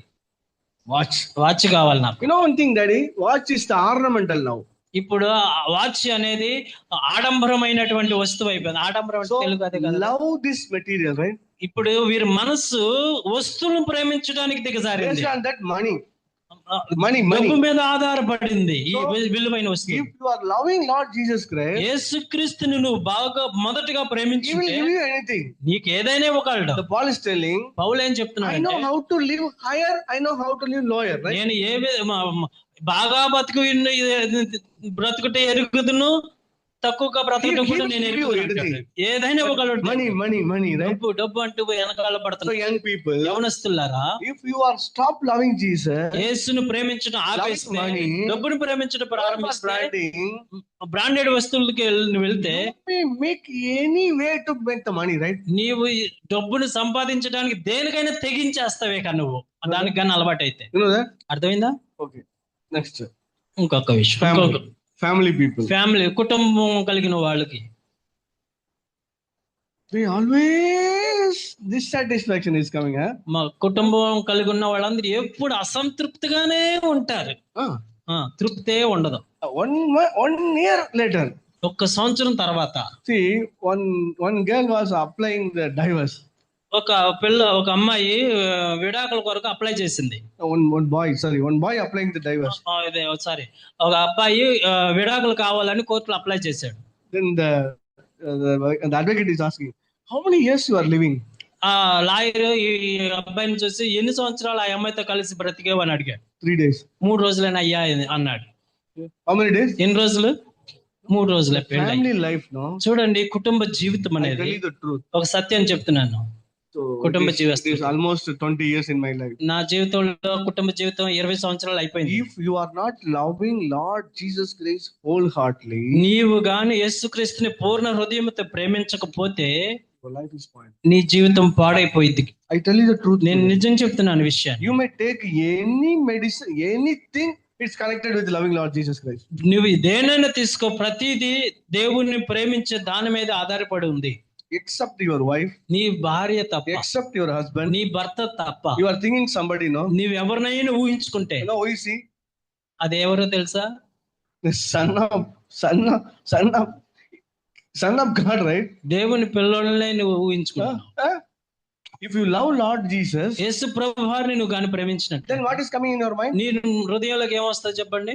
watch కావాలి నాకు. You know one thing, Daddy, watch is the ornamental now. ఇప్పుడు watch అనేది ఆడంబరమైనటువంటి వస్తువు అయిపోయింది. ఆడంబరం అంటే So తెలుగు అదే కదా. love this material, right? ఇప్పుడు వీరి మనస్సు వస్తువులను ప్రేమించడానికి దిగజారింది. Based on that money. Money. డబ్బు మీద ఆధారపడింది ఈ So, విలువైన వస్తువు. If you are loving Lord Jesus Christ, యేసుక్రీస్తుని నువ్వు బాగా మొదటగా He will ప్రేమించుంటే give you anything. నీకు ఏదైనా ఇవ్వగలడు. The Paul is telling, పౌలు ఏం I know చెప్తున్నాడంటే, how to live higher, I know how to live lower, right? నేను బాగా బ్రతుకుటే ఎరుగుదును, తక్కువగా బ్రతకటం కూడా నేను ఎరుగుదును. ఏదైనా ఇవ్వగలడు. Money, right? డబ్బు అంటూ వెనకాల So పడుతున్నా. young people, యవనస్తులారా, if you are stop loving Jesus, యేసును ప్రేమించడం ఆపేస్తే, money, డబ్బును ప్రేమించడం ప్రారంభిస్తే, branding, బ్రాండెడ్ వస్తువులకి వెళ్తే you may make any way to make the money, right? నీవు ఈ డబ్బును సంపాదించడానికి దేనికైనా తెగించేస్తావే కా నువ్వు దానికి కానీ అలవాటు అయితే. You know that? అర్థమైందా? Okay. Next. ఇంకొక విషయం, Family people. ఫ్యామిలీ కుటుంబం కలిగిన వాళ్ళకి They always dissatisfaction is coming, huh? మా కుటుంబం కలిగి ఉన్న వాళ్ళందరూ ఎప్పుడు అసంతృప్తిగానే ఉంటారు. తృప్తే ఉండదు. One year later, ఒక్క సంవత్సరం తర్వాత see, one girl was applying the divorce. ఒక అమ్మాయి విడాకుల కొరకు అప్లై చేసింది. One boy applying the divorce. Sorry, ఒక అబ్బాయి విడాకులు కావాలని కోర్టులో అప్లై చేశాడు. Then the advocate is asking, how many years you are living? ఆ లాయర్ ఈ అబ్బాయిని చూసి ఎన్ని సంవత్సరాలు ఆ అమ్మాయితో కలిసి బ్రతికేవు అని అడిగాడు. 3 days. 3 రోజులైనా అయ్యా అన్నాడు. How many days? ఎన్ని రోజులు? 3 రోజులే. Family life, no? చూడండి, కుటుంబ జీవితం I అనేది tell you the truth. ఒక సత్యం చెప్తున్నాను. So కుటుంబ it జీవితం is almost 20 years in my life. నా జీవితంలో కుటుంబ జీవితం 20 సంవత్సరాలు అయిపోయింది. If you are not loving Lord Jesus Christ wholeheartedly, నీవు గాని యేసుక్రీస్తుని పూర్ణ హృదయంతో ప్రేమించకపోతే your life is spoiled. నీ జీవితం పాడైపోయింది. I tell you the truth. నేను నిజం చెప్తున్నాను విషయాన్ని. You may take any medicine, anything, it's connected with loving Lord Jesus Christ. నువ్వు దేనైనా తీసుకో, ప్రతిదీ దేవుణ్ణి ప్రేమించే దాని మీద ఆధారపడి ఉంది. Except your wife, నీ భార్య తప్ప, except your husband, నీ భర్త తప్ప. you are thinking somebody, no? నీవు ఎవరినైనా ఊహించుకుంటే You know who is he? అది ఎవరో తెలుసా? The son of God, right? దేవుని పిల్లలనే నువ్వు ఊహించుకుంటున్నావు. Huh? If you love Lord Jesus, యేసు ప్రభువారిని నువ్వు గాని ప్రేమించినట్టు, then what is coming in your mind? నీ హృదయంలోకి ఏమొస్తా చెప్పండి?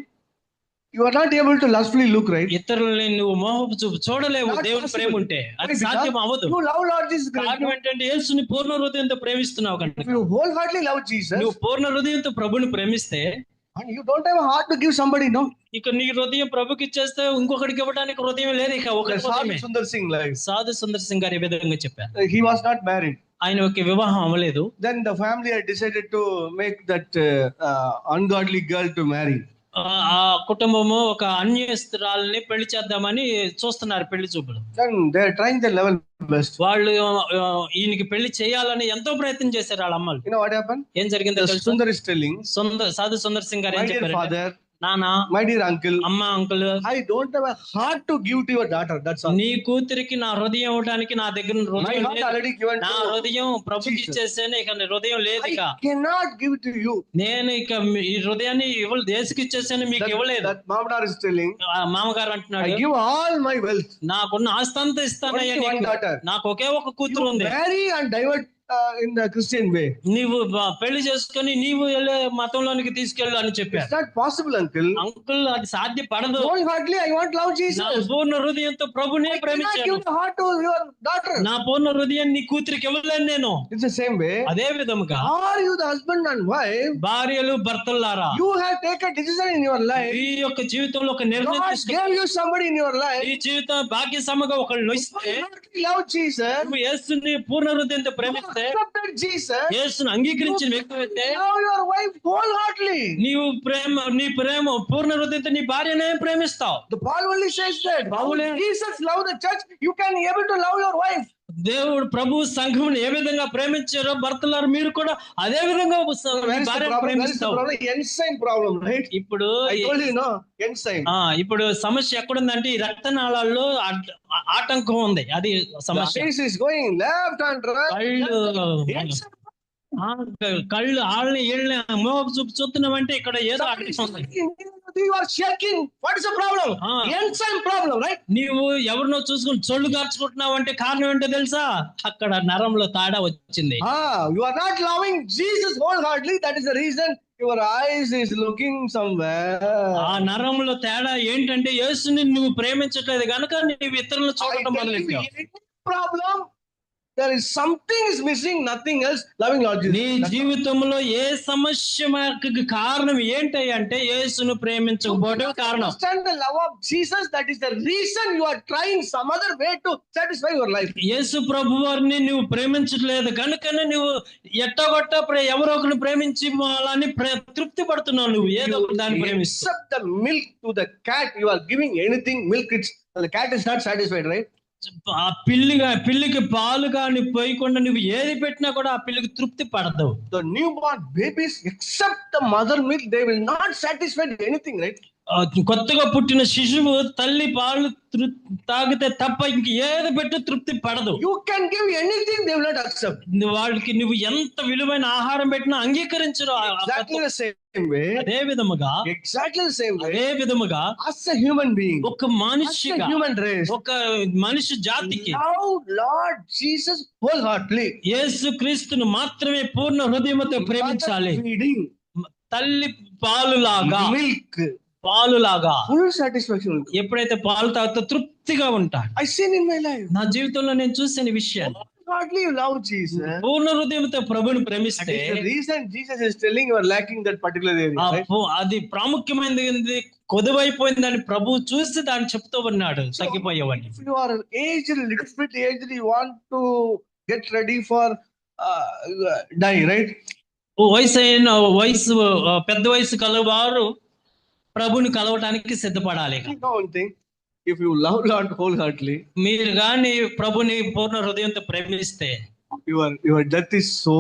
You are not able to lustfully look, right? ఇతరులని నువ్వు మోహపు చూపు చూడలేవు. దేవుని ప్రేమ ఉంటే అది సాధ్యం అవ్వదు. You love Lord Jesus Christ. కారణం ఏంటంటే యేసుని పూర్ణ హృదయంతో ప్రేమిస్తున్నావు కనుక. If you wholeheartedly love Jesus, నువ్వు పూర్ణ హృదయంతో ప్రభుని ప్రేమిస్తే, and you don't have a heart to give somebody, no? ఇక నీ హృదయం ప్రభుకి ఇచ్చేస్తే ఇంకొకరికి ఇవ్వడానికి హృదయం లేదు. ఇక ఒక Sadhu Sundar Singh life. సాధు సుందర్ సింగ్ గారు ఈ విధంగా చెప్పారు. He was not married. ఆయన ఒక వివాహం అవ్వలేదు. Then the family had decided to make that ungodly girl to marry. ఆ కుటుంబము ఒక అన్యస్త్రాలని పెళ్లి చేద్దామని చూస్తున్నారు, పెళ్లి చూపులు. Then they are trying their level best. వాళ్ళు ఈయనకి పెళ్లి చేయాలని ఎంతో ప్రయత్నం చేశారు వాళ్ళ అమ్మలు. You know what happened? ఏం జరిగిందో The తెలుసా? Sundar is telling, సాధు సుందర్ సింగ్ గారు my ఏం dear చెప్పారు? father, నానా, my dear uncle, అమ్మ, uncle, I don't have a heart to give to your daughter. That's all. నీ కూతురికి నా హృదయం ఇవ్వడానికి నా దగ్గర My హృదయం heart లేదు. already given నా to హృదయం ప్రభుకి Jesus. ఇచ్చేసాను, ఇక నీ హృదయం లేదు. ఇక I cannot give to you. నేను ఇక ఈ హృదయాన్ని దేశకి ఇచ్చేసాను, మీకు ఇవ్వలేదు. That Mamdar is telling, మామగారు I అంటున్నాడు, give all my wealth. నాకున్న ఆస్తి అంతా ఇస్తానయ్యా Only one నీకు. daughter. నాకు ఒకే ఒక కూతురు You ఉంది. marry and divert in the Christian way. నీవు పెళ్లి చేసుకొని నీవు వెళ్ళే మతంలోనికి తీసుకెళ్ళు అని చెప్పారు. It's not possible, uncle. Uncle, అది సాధ్యపడదు. Wholeheartedly, I want love నా Jesus. పూర్ణ హృదయంతో ప్రభునే I cannot ప్రేమించాను. give the heart to your daughter. నా పూర్ణ హృదయం నీ కూతురికి ఇవ్వలేను నేను. It's the same way. అదే విధముగా Are you the husband and wife? భార్యలు భర్తలారా, You have taken a decision in your life. ఈ యొక్క జీవితంలో ఒక నిర్ణయం God తీసుకుని gave you somebody in your life. ఈ జీవితం భాగ్యసమగా ఒకళ్ళు ఇస్తే, Wholeheartedly love Jesus. నువ్వు యేసుని పూర్ణ హృదయంతో You ప్రేమిస్తే, accepted Jesus. యేసుని అంగీకరించిన వ్యక్తి అయితే, Love your wife wholeheartedly. నీ ప్రేమ పూర్ణ హృదయంతో నీ భార్యనే ప్రేమిస్తావు. The Paul only says that. Paul- Jesus loved the church. You can be able to love your wife. దేవుడు ప్రభు సంఘం ఏ విధంగా ప్రేమించారో భర్తలారు మీరు కూడా అదే విధంగా Where is the భార్యను problem? ప్రేమిస్తావు. Enzyme problem, right? ఇప్పుడు I told you, no? Enzyme. ఇప్పుడు సమస్య ఎక్కడుందంటే ఈ రక్తనాళాల్లో ఆటంకం ఉంది. అది The సమస్య. eyes is going left and right. కళ్ళు కళ్ళు వాళ్ళని వీళ్ళని మోహపు చూపు చూస్తున్నామంటే ఇక్కడ ఏదో ఆటంకం ఉంది. you are shaking. What is the problem? Ah. Enzyme problem, right? నీవు ఎవరినో చూసుకుని చొళ్ళు కార్చుకుంటున్నావు అంటే కారణం ఏంటో తెలుసా? అక్కడ నరంలో తేడా వచ్చింది. You are not loving Jesus wholeheartedly. That is the reason your eyes is looking somewhere. ఆ నరంలో తేడా ఏంటంటే యేసుని నువ్వు ప్రేమించట్లేదు కనుక నీవు ఇతరులను I చూడటం tell you, మొదలెట్టావు. any problem, there is something is missing, nothing else. Loving Lord Jesus. నీ జీవితంలో ఏ సమస్య కారణం ఏంటి అంటే యేసును ప్రేమించకపోవడం కారణం. Understand the love of Jesus. That is the reason you are trying some other way to satisfy your life. యేసు ప్రభు వారిని నువ్వు ప్రేమించట్లేదు కనుకనే నువ్వు ఎట్టగొట్ట ఎవరో ఒకరిని ప్రేమించి వాళ్ళని తృప్తి పడుతున్నావు. నువ్వు ఏదో ఒక దాన్ని ప్రేమిస్తావు. Except the milk to the cat, you are giving anything milk. The cat is not satisfied, right? ఆ పిల్లికి పాలు కాని పోయకుండా నువ్వు ఏది పెట్టినా కూడా ఆ పిల్లికి తృప్తి పడదు. The newborn babies, except the mother milk, they will not satisfy anything, right? కొత్తగా పుట్టిన శిశువు తల్లి పాలు తాగితే తప్ప ఇంక ఏది పెట్టి తృప్తి పడదు. You can give anything, they will not accept. వాళ్ళకి నువ్వు ఎంత విలువైన ఆహారం పెట్టినా అంగీకరించరు. Exactly the same way. అదే విధముగా Exactly the same way. అదే విధముగా As a human being, ఒక as a మనిషిగా human race, ఒక మనిషి జాతికి love Lord Jesus wholeheartedly. యేసు క్రీస్తును మాత్రమే పూర్ణ హృదయంతో ప్రేమించాలి. Mother feeding, తల్లి పాలులాగా milk, full satisfaction. ఎప్పుడైతే పాలు తాగుతూ తృప్తిగా ఉంటాడు. I seen in my life. నా జీవితంలో నేను చూసిన విషయాన్ని Hardly you love Jesus. పూర్ణ హృదయంతో ప్రభుని ప్రేమిస్తే The reason Jesus is telling you are lacking that particular area, right? అది ప్రాముఖ్యమైనది కొదువైపోయిందని ప్రభు చూసి దాన్ని చెప్తూ ఉన్నాడు తగ్గిపోయేవాడిని. If you are aged, little bit aged, you want to get ready for die, right? వయసు పెద్ద వయసు కలవారు ప్రభుని కలవటానికి సిద్ధపడాలి. You know one thing, if you love Lord wholeheartedly, మీరు గాని ప్రభుని పూర్ణ హృదయంతో ప్రేమిస్తే your death is so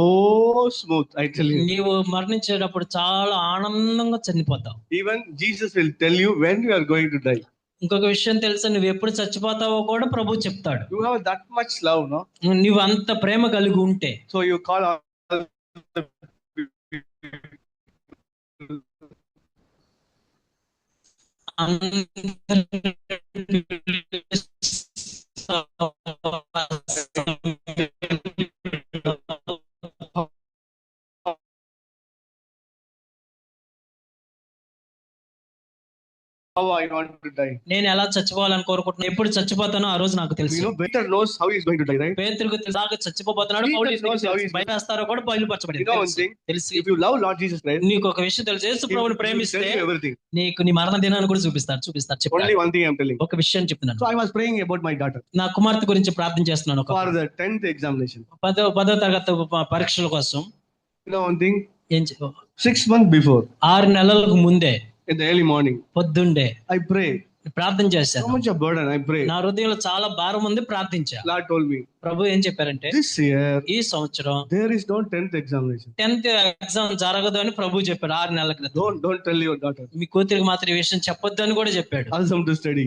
smooth, I tell you. నీవు మరణించేటప్పుడు చాలా ఆనందంగా చనిపోతావు. Even Jesus will tell you when you are going to die. ఇంకొక విషయం తెలుసా, నువ్వు ఎప్పుడు చచ్చిపోతావో కూడా ప్రభు చెప్తాడు. You have that much love, no? నువ్వు అంత ప్రేమ కలిగి ఉంటే. So you call all the how I want to die. నేను ఎలా చచ్చిపోవాలని కోరుకుంటున్నాను, ఎప్పుడు చచ్చిపోతానో ఆ రోజు నాకు తెలుసు. You know, Peter knows how he is going to die, right? పేతురుకు తెలుసు చచ్చిపోతున్నాడు. భయపేస్తారో కూడా బయలుపరచబడింది. You know one thing, తెలుసు. if you love Lord Jesus Christ, నీకు ఒక విషయం తెలుసు, యేసు ప్రభువుని ప్రేమిస్తే tell you everything. నీకు నీ మరణ దినాన్ని కూడా చూపిస్తారు. చెప్తాను. Only one thing I am telling. ఒక విషయం చెప్తున్నాను. So I was praying about my daughter నా కుమార్తె గురించి ప్రార్థన చేస్తున్నాను. for the 10th examination. 10వ తరగతి పరీక్షల కోసం. You know one thing, ఏం 6 months before, 6 నెలలకు ముందే in the early morning, పొద్దుండే I pray. ప్రార్థన So చేశాను. much of burden, I pray. నా హృదయంలో చాలా భారం ఉంది, ప్రార్థించా. Lord told me, ప్రభు ఏం చెప్పారంటే this year ఈ సంవత్సరం there is no 10th examination. 10th exam జరగదు అని ప్రభు చెప్పాడు 6 నెలల క్రితం. Don't tell your daughter. మీ కూతురికి మాత్రం ఈ విషయం చెప్పొద్దు అని కూడా చెప్పాడు. Ask them to study.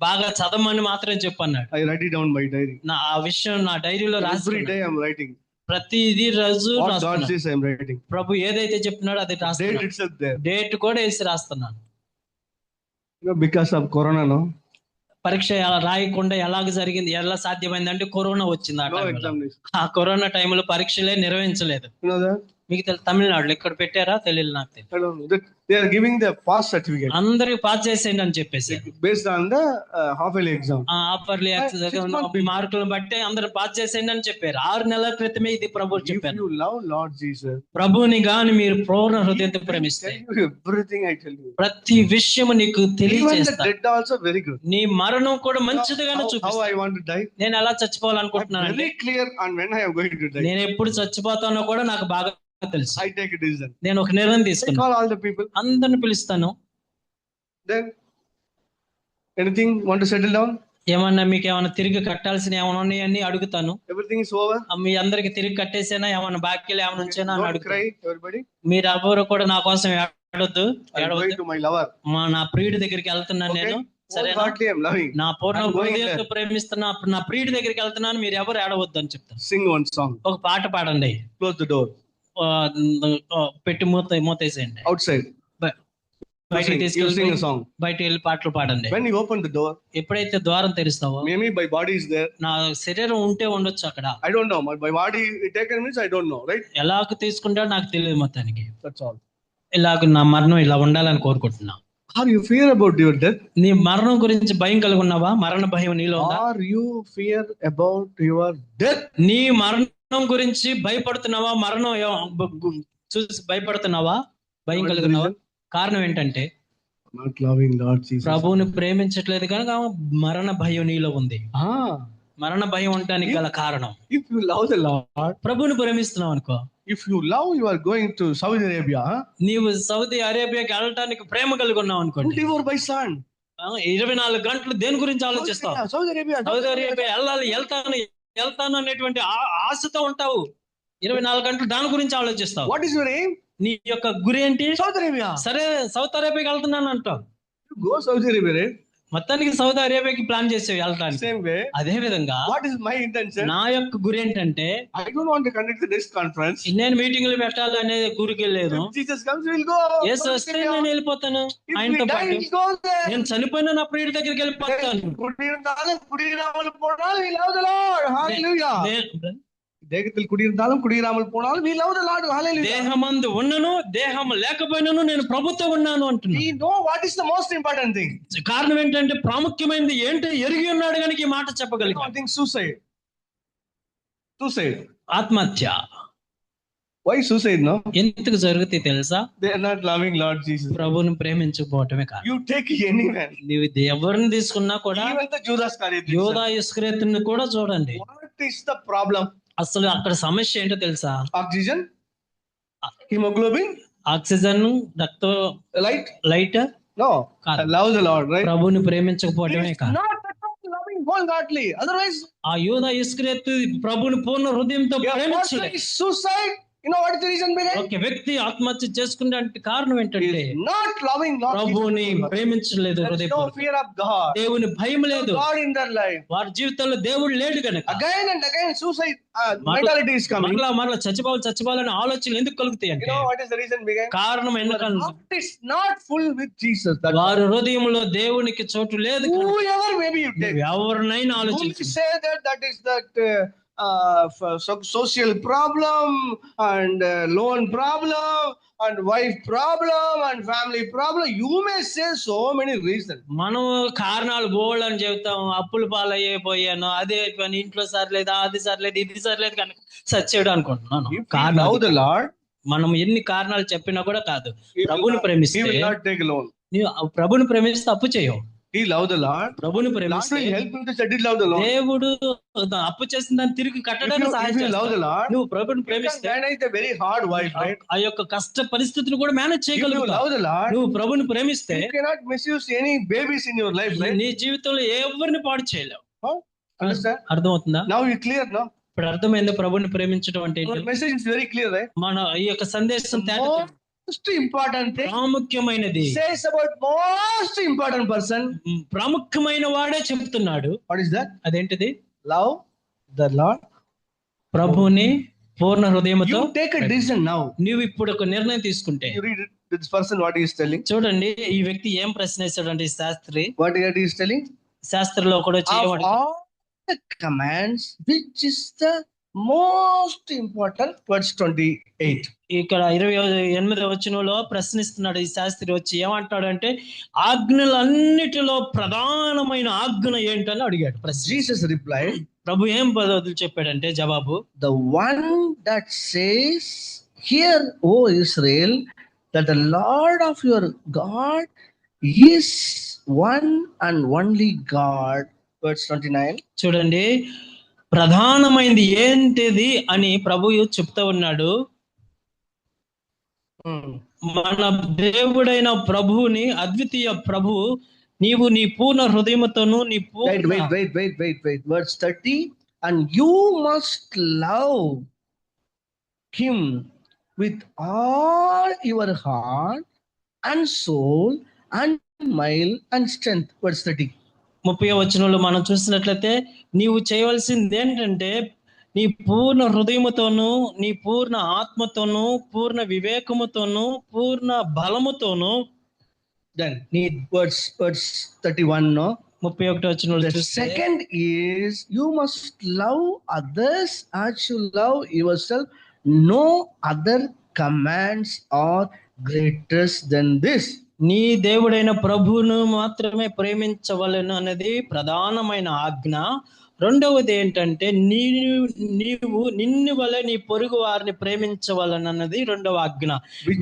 బాగా చదవమని మాత్రం చెప్పన్నాడు. I write it down my diary. ఆ విషయం నా డైరీలో Every రాసి day I am writing. ప్రతిదీ రోజు What God రాస్తున్నాను. says I am writing. ప్రభు ఏదైతే చెప్తున్నాడో అది Date రాస్తున్నాను. itself there. డేట్ కూడా వేసి రాస్తున్నాను. You know, because of Corona, no? పరీక్ష రాయకుండా ఎలాగ జరిగింది, ఎలా సాధ్యమైంది అంటే కరోనా వచ్చింది. No examination. ఆ కరోనా టైంలో పరీక్షలే నిర్వహించలేదు. You know that? మీకు తమిళనాడులో ఇక్కడ పెట్టారా తెలియదు నాకు తెలియదు. I don't know. They are giving the pass certificate అందరికి పాస్ చేసేయండి అని చెప్పేసి based on the half-yearly exam. ఆఫర్లీ మార్కులను బట్టి అందరు పాస్ చేసేయండి అని చెప్పారు. 6 నెలల క్రితమే ఇది ప్రభు If చెప్పారు. you love Lord Jesus, ప్రభుని గాని మీరు పూర్ణ హృదయంతో ప్రేమిస్తే tell you everything I tell you. ప్రతి విషయం నీకు Even the తెలియజేస్తా. dead also very good. నీ మరణం కూడా మంచిదిగానే How చూపిస్తా. I want to die. నేను ఎలా I'm చచ్చిపోవాలనుకుంటున్నాను అంటే very clear on when I am going to die. నేను ఎప్పుడు చచ్చిపోతానో కూడా నాకు బాగా తెలుసు. I take a decision. నేను ఒక నిర్ణయం I తీసుకున్నాను. call all the people. అందరిని పిలుస్తాను. Then anything want to settle down? ఏమన్నా మీకు ఏమైనా తిరిగి కట్టాల్సిన ఏమైనా ఉన్నాయని అడుగుతాను. Everything is over. మీ అందరికి తిరిగి కట్టేసేనా, ఏమైనా బాకీలు ఏమైనా ఉంచేనా అని Don't అడుగుతాను. cry, everybody. మీరు ఎవరు కూడా నా కోసం ఏడవద్దు. I'm going to my lover. నా ప్రియుడి దగ్గరికి వెళ్తున్నాను Okay? నేను. సరేనా? Wholeheartedly I'm loving. నా పూర్ణ I'm going హృదయంతో there. ప్రేమిస్తున్నా, నా ప్రియుడి దగ్గరికి వెళ్తున్నాను, మీరు ఎవరు ఏడవద్దు అని చెప్తాను. Sing one song. ఒక పాట పాడండి. Close the door. పెట్టి మూతేసేయండి. Outside. బయటికి You sing a తీసుకెళ్ళి song. బయటికి వెళ్ళి పాటలు పాడండి. When you open the door, ఎప్పుడైతే ద్వారం తెరుస్తావో, maybe my body is there. నా శరీరం ఉంటే ఉండొచ్చు అక్కడ. I don't know. My body taken means I don't know, right? ఎలాగ తీసుకుంటాడో నాకు తెలియదు మొత్తానికి. That's all. ఇలాగ నా మరణం ఇలా ఉండాలని కోరుకుంటున్నా. Are you fear about your death? నీ మరణం గురించి భయం కలిగి ఉన్నావా? మరణ భయం నీలో ఉందా? Are you fear about your death? నీ మరణం గురించి భయపడుతున్నావా? మరణం చూసి భయపడుతున్నావా? భయం కలిగి ఉన్నావా? కారణం ఏంటంటే Not loving Lord Jesus. ప్రభువుని ప్రేమించట్లేదు కనుక మరణ భయం నీలో ఉంది. మరణ భయం ఉండడానికి గల కారణం, If you love the Lord, ప్రభువుని ప్రేమిస్తున్నావు అనుకో, if you love, you are going to Saudi Arabia. నీవు సౌదీ అరేబియాకి వెళ్ళటానికి ప్రేమ కలిగి ఉన్నావు అనుకోండి, 24 by sun. 24 గంటలు దేని గురించి ఆలోచిస్తావు? Saudi Arabia. సౌదీ అరేబియా వెళ్ళాలి, వెళ్తాను అనేటువంటి ఆశతో ఉంటావు. 24 గంటలు దాని గురించి ఆలోచిస్తావు. What is your aim? నీ యొక్క గురి ఏంటి? Saudi Arabia. సరే సౌదీ అరేబియాకి వెళ్తున్నాను అంటావు. You go Saudi Arabia, right? మొత్తానికి సౌదీ అరేబియాకి ప్లాన్ చేసేవి వెళ్ళడానికి. Same way. అదే విధంగా What is my intention? నా యొక్క గురి ఏంటంటే, I don't want to conduct the next conference. నేను మీటింగ్లు పెట్టాలి అనే గురికి లేదు. If Jesus comes, we'll go. యేసు వస్తే నేను వెళ్ళిపోతాను If we ఆయనతో die, పాటు. we'll go there. నేను చనిపోయినా నా ప్రియుడి దగ్గరికి వెళ్ళిపోతాను. குடியிருந்தாலும் போனாலும் we love the Lord. Hallelujah. దేహത്തിൽ కుడిஇருந்தாலும் కుడిరాములు పోనాலும் we love the Lord. Hallelujah. దేహమందు ఉన్నను దేహం లేకపోయినను నేను ప్రభుతో ఉన్నాను అంటున్నా. We know what is the most important thing. కారణం ఏంటంటే ప్రాముఖ్యమైనది ఏంటి ఎరిగి ఉన్నాడు కనుక ఈ మాట చెప్పగలిగాను. I think suicide. ఆత్మహత్య. Why suicide, no? ఎందుకు జరుగుతుంది తెలుసా? They are not loving Lord Jesus. ప్రభువుని ప్రేమించకపోవటమే కాదు. You take anyone. నీవు ఎవరిని తీసుకున్నా కూడా, Even the Judas Iscariot. యోధా ఇస్కరియోతుని కూడా చూడండి. What is the problem? అసలు అక్కడ సమస్య ఏంటో తెలుసా? Oxygen, hemoglobin, ఆక్సిజన్, రక్త, లైట్ no. కాదు. Love the Lord, right? ప్రభువుని ప్రేమించకపోవటమే కాదు. Not loving wholeheartedly. Otherwise, ఆ యోధా ఇస్కరియోతు ప్రభువుని పూర్ణ హృదయంతో ప్రేమించలేదు. suicide. You know what is the reason behind? ఒక వ్యక్తి ఆత్మహత్య చేసుకునే కారణం ఏంటంటే Not loving Lord ప్రభువుని Jesus. ప్రేమించలేదు. There is no హృదయపూర్వకంగా fear of God. దేవుని భయం లేదు. God in their life. వారి జీవితంలో దేవుడు లేడు కనుక Again and again, suicide mentality is coming. మరలా చచ్చిపోవాలని ఆలోచనలు ఎందుకు కలుగుతాయి You అంటే know what is the reason behind? కారణం ఎందుకంటే Heart is not full with Jesus. That's వారి హృదయంలో దేవునికి చోటు లేదు కనుక. whoever maybe you take. ఎవరినైనా Who ఆలోచించు. say that is that social problem and loan problem and wife problem and family problem. You may say so many reasons. మనం కారణాలు బోల్డ్ అని చెబుతాం. అప్పులు పాలైపోయాను, అదే అయిపోయాను, ఇంట్లో సర్లేదు, అది సర్లేదు, ఇది సర్లేదు కనుక సచ్చాడు అనుకుంటున్నాను. If we love the Lord, మనం ఎన్ని కారణాలు చెప్పినా కూడా కాదు. He will ప్రభుని not- Premisthe, He will not take loan. నీవు ప్రభుని ప్రేమిస్తే అప్పు చేయవు. He love the Lord. ప్రభుని Lord Premisthe will help him to settle down the loan. దేవుడు అప్పు చేసిన దాన్ని తిరిగి కట్టడానికి సహాయం If you love the చేస్తాడు. Lord, నువ్వు ప్రభుని you can Premisthe manage the very hard wife, right? ఆ యొక్క కష్ట పరిస్థితిని కూడా manage If you చేయగలుగుతావు. love the Lord, నువ్వు ప్రభుని ప్రేమిస్తే you cannot misuse any babies in your life, right? నీ జీవితంలో ఎవరిని పాడు చేయలేవు. Understand? అర్థమవుతుందా? Now you clear, no? ఇప్పుడు అర్థమైంది ప్రభుని ప్రేమించడం అంటే Our ఏంటి? message is very clear, right? మన ఈ యొక్క సందేశం Most important thing ప్రాముఖ్యమైనది. says about most important person. ప్రాముఖ్యమైన వాడే చెప్తున్నాడు. What is that? అదేంటిది? Love the Lord. ప్రభుని పూర్ణ హృదయంతో. You take a decision now. నువ్వు ఇప్పుడు ఒక నిర్ణయం తీసుకుంటే, You read it, this person what he is telling. చూడండి ఈ వ్యక్తి ఏం ప్రశ్న వేశాడంటే, ఈ Sastry What he is telling? శాస్త్రంలో కూడా Of చేయమని all the commands, which is the most important? Verse 28. ఇక్కడ 28వ వచనంలో ప్రశ్నిస్తున్నాడు ఈ శాస్త్రి. వచ్చి ఏమంటాడంటే, ఆజ్ఞలన్నిటిలో ప్రధానమైన ఆజ్ఞ ఏంటని అడిగాడు ప్రశ్న. Jesus replied, ప్రభు ఏం బదులు చెప్పాడంటే జవాబు, the one that says, hear, O Israel, that the Lord of your God is one and only God. Verse 29. చూడండి ప్రధానమైనది ఏంటిది అని ప్రభు చెప్తా ఉన్నాడు. మన దేవుడైన ప్రభువుని, అద్వితీయ ప్రభు, నీవు నీ పూర్ణ హృదయముతోను నీ Wait. Verse 30. And you must love him with all your heart and soul and mind and strength. Verse 30. 30వ వచనంలో మనం చూసినట్లయితే, నీవు చేయవలసింది ఏంటంటే నీ పూర్ణ హృదయముతోను, నీ పూర్ణ ఆత్మతోను, పూర్ణ వివేకముతోను, పూర్ణ బలముతోను Then need verse 31, no? 31 The చూస్తే second is you must love others as you love yourself. No other commands are greater than this. నీ దేవుడైన ప్రభువును మాత్రమే ప్రేమించవలెను అనేది ప్రధానమైన ఆజ్ఞ. రెండవది ఏంటంటే నీవు నిన్ను వలె నీ పొరుగు వారిని ప్రేమించవలనన్నది రెండవ ఆజ్ఞ.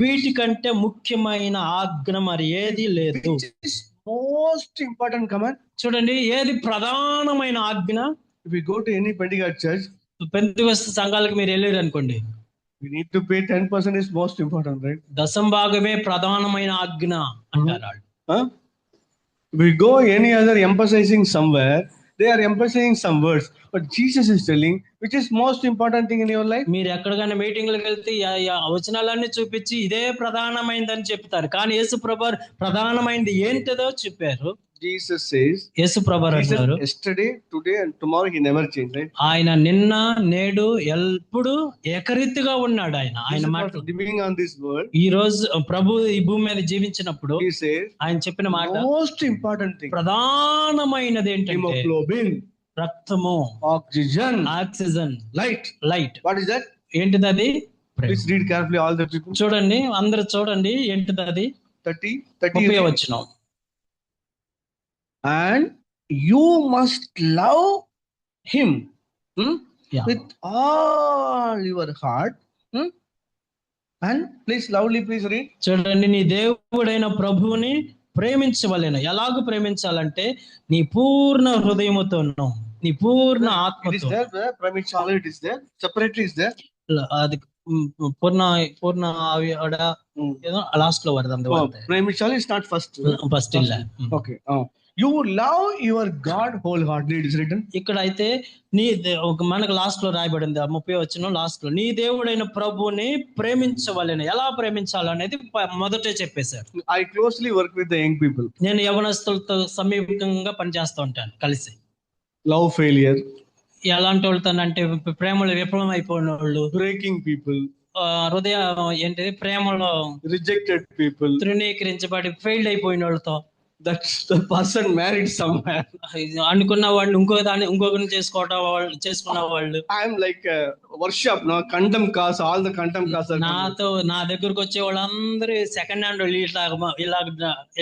వీటికంటే ముఖ్యమైన ఆజ్ఞ మరి ఏది లేదు. Most important command. చూడండి, ఏది ప్రధానమైన ఆజ్ఞ? If we go to any Pentecost church, Pentecost సంఘాలకు మీరు వెళ్ళారు అనుకోండి, we need to pay 10% is most important, right? దశం భాగమే ప్రధానమైన ఆజ్ఞ అంటారు వాళ్ళు. If we go any other emphasizing somewhere, they are emphasizing some words, but Jesus is telling which is most important thing in your life. మీరు ఎక్కడికైనా మీటింగ్లకు వెళ్తే వచనాలన్నీ చూపించి ఇదే ప్రధానమైనదని చెప్తారు, కానీ యేసు ప్రభు ప్రధానమైనది ఏంటిదో చెప్పారు. Jesus says, యేసు ప్రభు అంటారు, yesterday, today and tomorrow he never changed, right? ఆయన నిన్న నేడు ఎప్పుడు ఏకరీతిగా ఉన్నాడు. ఆయన మాట living on this world, ఈ రోజు ప్రభు ఈ భూమి మీద జీవించినప్పుడు he says ఆయన చెప్పిన మాట most important thing, ప్రధానమైనది ఏంటంటే hemoglobin, రక్తము, oxygen, light. What is that? ఏంటిది అది? Please read carefully, all the people. చూడండి, అందరూ చూడండి, ఏంటిది అది? 30 వచనం. And you must love him with all your heart. And please loudly, please read. చూడండి, నీ దేవుడైన ప్రభువుని ప్రేమించవలెను. ఎలాగ ప్రేమించాలంటే నీ పూర్ణ హృదయముతోను, నీ పూర్ణ ఆత్మతో. It is there, premichala it is there, separately is there. అది పూర్ణ ఏదో లాస్ట్ లో వరద. Premichala is not first. First ಇಲ್ಲ. Okay. You love your God wholeheartedly, it is written. ఇక్కడ అయితే మనకు లాస్ట్ లో రాయబడింది 30 వచనం లాస్ట్ లో, నీ దేవుడైన ప్రభువుని ప్రేమించవలెను. ఎలా ప్రేమించాలనేది మొదటే చెప్పేశారు. I closely work with the young people. నేను యవనస్తులతో సమీపంగా పనిచేస్తూ ఉంటాను కలిసి. Love failure, ఎలాంటి వాళ్ళతోనంటే ప్రేమలో విఫలం అయిపోయిన వాళ్ళు, breaking people, హృదయ ఏంటిది ప్రేమలో rejected people, తృణీకరించబడి ఫెయిల్ అయిపోయిన వాళ్ళతో. That's the person married somewhere. అనుకున్న వాళ్ళు ఇంకొకరిని చేసుకున్న వాళ్ళు. I'm like a workshop, no? Condemn cars, all the condemn cars are నా దగ్గరకు వచ్చే వాళ్ళందరూ సెకండ్ హ్యాండ్ వాళ్ళు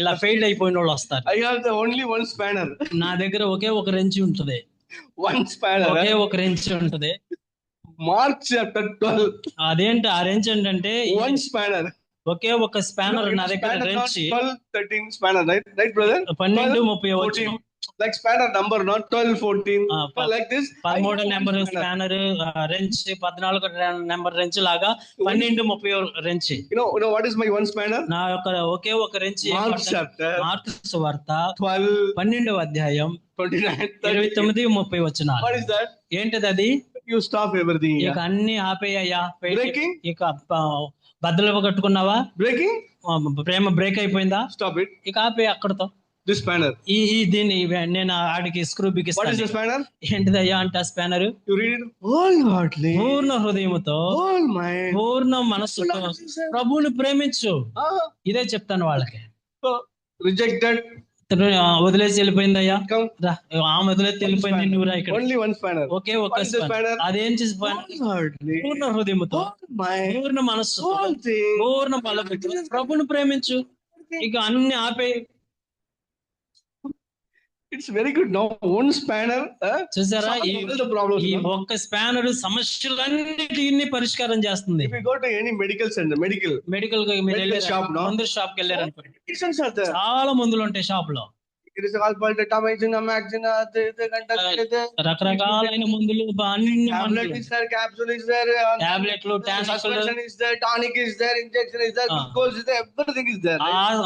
ఇలా ఫెయిల్ అయిపోయిన వాళ్ళు వస్తారు. I have the only one spanner. నా దగ్గర ఒకే ఒక రెంచి ఉంటది. One spanner. ఒకే ఒక రెంచి ఉంటది. Mark chapter 12. అదేంటి ఆ రెంచి ఏంటంటే one spanner. ఒకే ఒక స్పానర్ నా దగ్గర wrench. 12-13 spanner, right brother? 12-30 like spanner number, not 12-14 like this. 13 number spanner wrench, 14 number wrench లాగా 12-30 wrench. You know what is my one spanner? నా యొక్క ఒకే ఒక రెంచ్ మార్కు సువార్త 12 అధ్యాయం 29-30 వచనాలు. What is that? ఏంటిది అది? You stop everything. ఇక అన్ని ఆపేయ్యా. Breaking? ఇక బద్దలు కట్టుకున్నావా? Breaking? ప్రేమ బ్రేక్ అయిపోయిందా? Stop it. ఇక ఆపే అక్కడతో. This spanner. దీన్ని నేను ఆడికి స్క్రూ బిగిస్తాను. What is the spanner? ఏంటిదయ్యా అంటే ఆ spanner? You read it wholeheartedly, పూర్ణ హృదయముతో, whole mind, పూర్ణ మనస్సుతో ప్రభువుని ప్రేమించు. ఇదే చెప్తాను వాళ్ళకి. Rejected, వదిలేసి వెళ్ళిపోయిందయ్యా, ఆమె వదిలేసి వెళ్ళిపోయింది, నువ్వు రా ఇక్కడ. only one spanner. ఒకే ఒక స్పానర్. అదేం చేసి పూర్ణ హృదయముతో, పూర్ణ మనస్సు, పూర్ణ బలముతో ప్రభువుని ప్రేమించు. ఇక అన్ని ఆపే. It's very good. Now one spanner చూసారా, ఈ ఒక్క స్పానర్ సమస్యలన్నిటిని పరిష్కారం చేస్తుంది. If you go to any medical center, medical shop, మందుల షాప్ కి వెళ్ళారు అనుకోండి, medicines are there. చాలా మందులు ఉంటాయి షాప్ లో. It is all called tamagina, maxina, రకరకాలైన మందులు, tablet is there, capsule is there, టాబ్లెట్లు, suspension is there, tonic is there, injection is there, glucose is there, everything is there.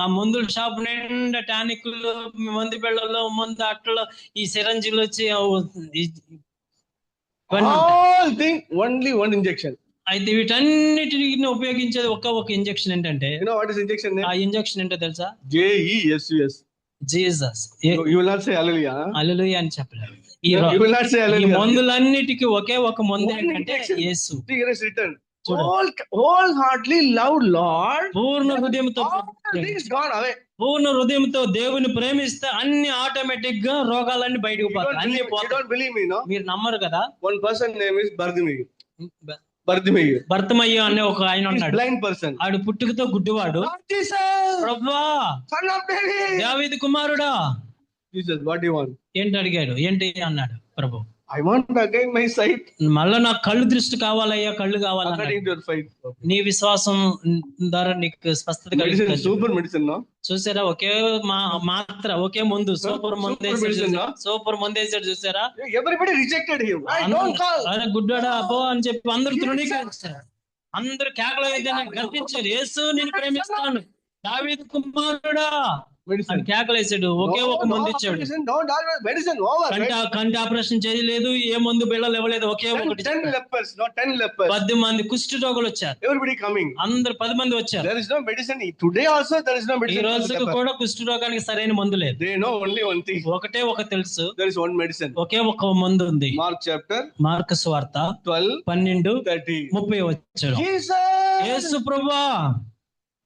ఆ మందుల shop నిండా టానిక్లు, మందు బిళ్ళలు, మందు అట్టలు, ఈ సిరంజిలు వచ్చి all thing only one injection. అయితే వీటన్నిటిని ఉపయోగించేది ఒక ఇంజెక్షన్. ఏంటంటే you know what is injection name? ఆ ఇంజెక్షన్ ఏంటో తెలుసా? Jesus. Jesus. You will not say hallelujah. హల్లెలూయా అని చెప్పలేదు. You will not say ఈ hallelujah. మందులన్నిటికీ ఒకే ఒక మందు ఏంటంటే యేసు. Here is written wholeheartedly love Lord, పూర్ణ హృదయంతో all things gone away. పూర్ణ హృదయంతో దేవుని ప్రేమిస్తే అన్ని ఆటోమేటిక్ గా రోగాలన్నీ బయటకు పోతాయి, అన్ని You పోతాయి. don't believe me, no? మీరు నమ్మరు కదా. One person name is Bartimaeus. Bartimaeus. భర్తమయ్య అనే ఒక ఆయన He's ఉన్నాడు. blind person. ఆడు పుట్టుకతో గుడ్డివాడు. Lord Jesus, ప్రభువా, son of David. దావీదు కుమారుడా, Jesus, what do you want? ఏంటి అడిగాడు. ఏంటి అన్నాడు ప్రభు. I want again my sight మళ్ళా నాకు కళ్ళు దృష్టి కావాలయ్యా, కళ్ళు కావాలన్నాడు. according to your faith. నీ విశ్వాసం ద్వారా నీకు స్వస్థత Medicine, కలుగుతుంది. super medicine, no? చూసారా, ఒకే మాత్ర, ఒకే మందు, సూపర్ మందు వేసాడు medicine, చూసారా? సూపర్ మందు వేసాడు చూసారా. Everybody rejected him. I don't call. అరే గుడ్డాడా అబ్బో అని చెప్పి అందరూ తృణీకరించారు. అందరు కేకలు గర్తించారు. యేసు నేను ప్రేమిస్తాను, దావీదు కుమారుడా Medicine. అని కేకలేసాడు. ఒకే ఒక మందు ఇచ్చాడు. Medicine, don't always medicine over. Right? కంటి ఆపరేషన్ చేయలేదు, ఏ మందు బిళ్ళలు ఇవ్వలేదు, ఒకే ఒకటి 10 lepers, not 10 lepers. 10 మంది కుష్టి రోగులు వచ్చారు. Everybody coming. అందరు 10 మంది వచ్చారు. There is no medicine. Today also there is no ఈ medicine. for రోజుకు leper. కూడా కుష్టి రోగానికి సరైన మందు లేదు. They know only one thing. ఒకటే ఒక తెలుసు, There is one medicine. ఒకే ఒక మందు ఉంది. Mark chapter మార్కు సువార్త 12, 12:30 30. వచ్చాడు. Jesus, యేసు ప్రభువా,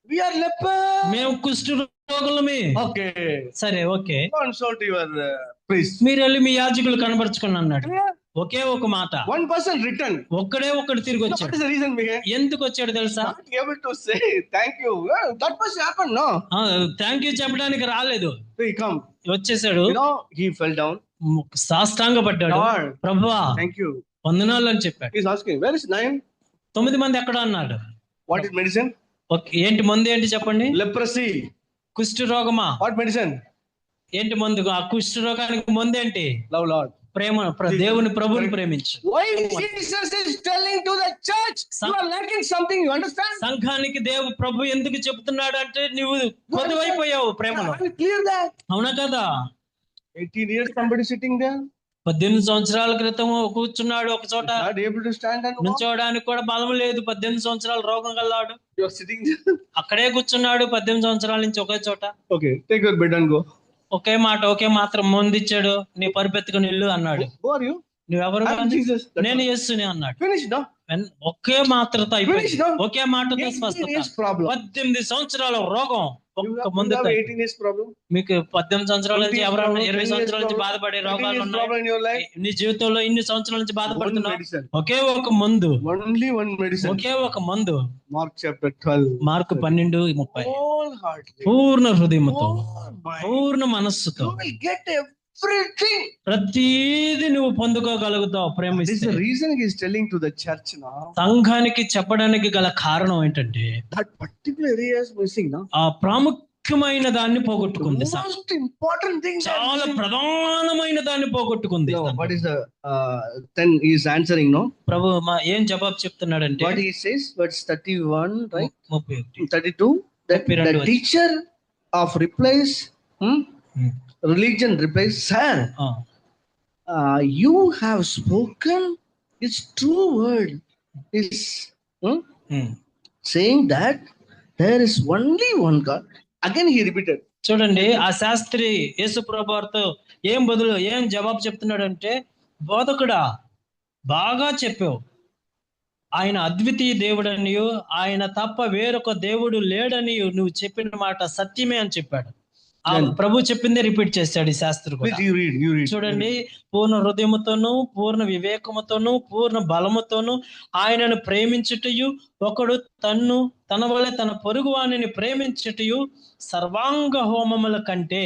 we are lepers. మేము కుష్టి రోగులమే. Okay. సరే, ఓకే, Consult your priest. మీరు వెళ్ళి మీ యాజకులు కనబరుచుకుని అన్నాడు. ఒకే ఒక మాట. One person returned. ఒక్కడే ఒక్కడు తిరిగి What వచ్చాడు. is the reason behind? ఎందుకు వచ్చాడు తెలుసా? Not able to say thank you. That must happen, no? Thank you చెప్పడానికి రాలేదు, So he come. వచ్చేసాడు. He fell down. సాష్టాంగ పడ్డాడు. Lord, ప్రభువా thank you. వందనాలు అని చెప్పాడు. He's asking, where is 9? 9 మంది ఎక్కడ అన్నాడు. What is medicine? ఏంటి మందు ఏంటి చెప్పండి. Leprosy. కుష్టి రోగమా. What medicine? ఏంటి మందు? ఆ కుష్టి రోగానికి మందు ఏంటి? Love Lord. ప్రేమ, దేవుని ప్రభుని ప్రేమించు. Why Jesus is telling to the church, you are lacking something, you understand? సంఘానికి ప్రభు ఎందుకు చెప్తున్నాడు అంటే, నువ్వు కొద్దివైపోయావు ప్రేమలో. Are you clear that? అవునా కదా. 18 years somebody sitting there, 18 సంవత్సరాల క్రితం కూర్చున్నాడు ఒక చోట. not able to stand and walk. నుంచోడానికి కూడా బలం లేదు. 18 సంవత్సరాల రోగం గల్లాడు. You are sitting there. అక్కడే కూర్చున్నాడు 18 సంవత్సరాల నుంచి ఒకే చోట. Okay, take your bed and go. ఒకే మాట, ఒకే మాత్రం ముందిచ్చాడు. నీ పరుపెత్తుకుని ఇల్లు అన్నాడు. Who are you? నువ్వెవరు? I'm Jesus. నేను యేసుని అన్నాడు. Finish, no? ఒకే మాత్రతో అయిపోయింది. Finish, no? ఒకే మాటతో 18 స్వస్థత. years problem. 18 సంవత్సరాల రోగం You ఒక్క have ముందు. 18 years problem. మీకు 18 సంవత్సరాల నుంచి 20 ఎవరన్నా problem, 20 10 సంవత్సరాల years నుంచి problem, బాధపడే 18 రోగాలు years ఉన్నాయి. problem in your life. నీ జీవితంలో ఇన్ని సంవత్సరాల నుంచి One బాధపడుతున్నావు. medicine. ఒకే ఒక మందు, Only one medicine. ఒకే ఒక మందు. Mark chapter 12. మార్కు 12:30. Wholeheartedly. పూర్ణ హృదయముతో, Whole mind. పూర్ణ మనస్సుతో You will get everything. ప్రతిదీ నువ్వు పొందుకోగలుగుతావు This is Premisthe. the reason he is telling to the church now. సంఘానికి చెప్పడానికి గల కారణం ఏంటంటే, That particular area is missing now. ఆ ప్రాముఖ్యమైన దాన్ని పోగొట్టుకుంది. Most important thing. చాలా ప్రధానమైన దాన్ని పోగొట్టుకుంది. No, what is the then he is answering, no? ప్రభు ఏం జవాబు చెప్తున్నాడంటే, What he says, verse 31, right? 31. 32. That the 32. teacher of replies, religion replies, sir, you have spoken his true word. Is saying that there is only one God. Again he repeated. చూడండి, ఆ శాస్త్రి యేసు ప్రభువారితో ఏం జవాబు చెప్తున్నాడంటే, బోధకుడా బాగా చెప్పావు, ఆయన అద్వితీయ దేవుడనియు ఆయన తప్ప వేరొక దేవుడు లేడని నువ్వు చెప్పిన మాట సత్యమే అని చెప్పాడు. ఆ ప్రభు చెప్పిందే రిపీట్ చేశాడు ఈ శాస్త్రి కూడా. You read. చూడండి, పూర్ణ హృదయముతోను, పూర్ణ వివేకముతోను, పూర్ణ బలముతోను ఆయనను ప్రేమించుటయు, ఒకడు తన వలె తన పొరుగు వాణిని ప్రేమించుటయు సర్వాంగ హోమముల కంటే,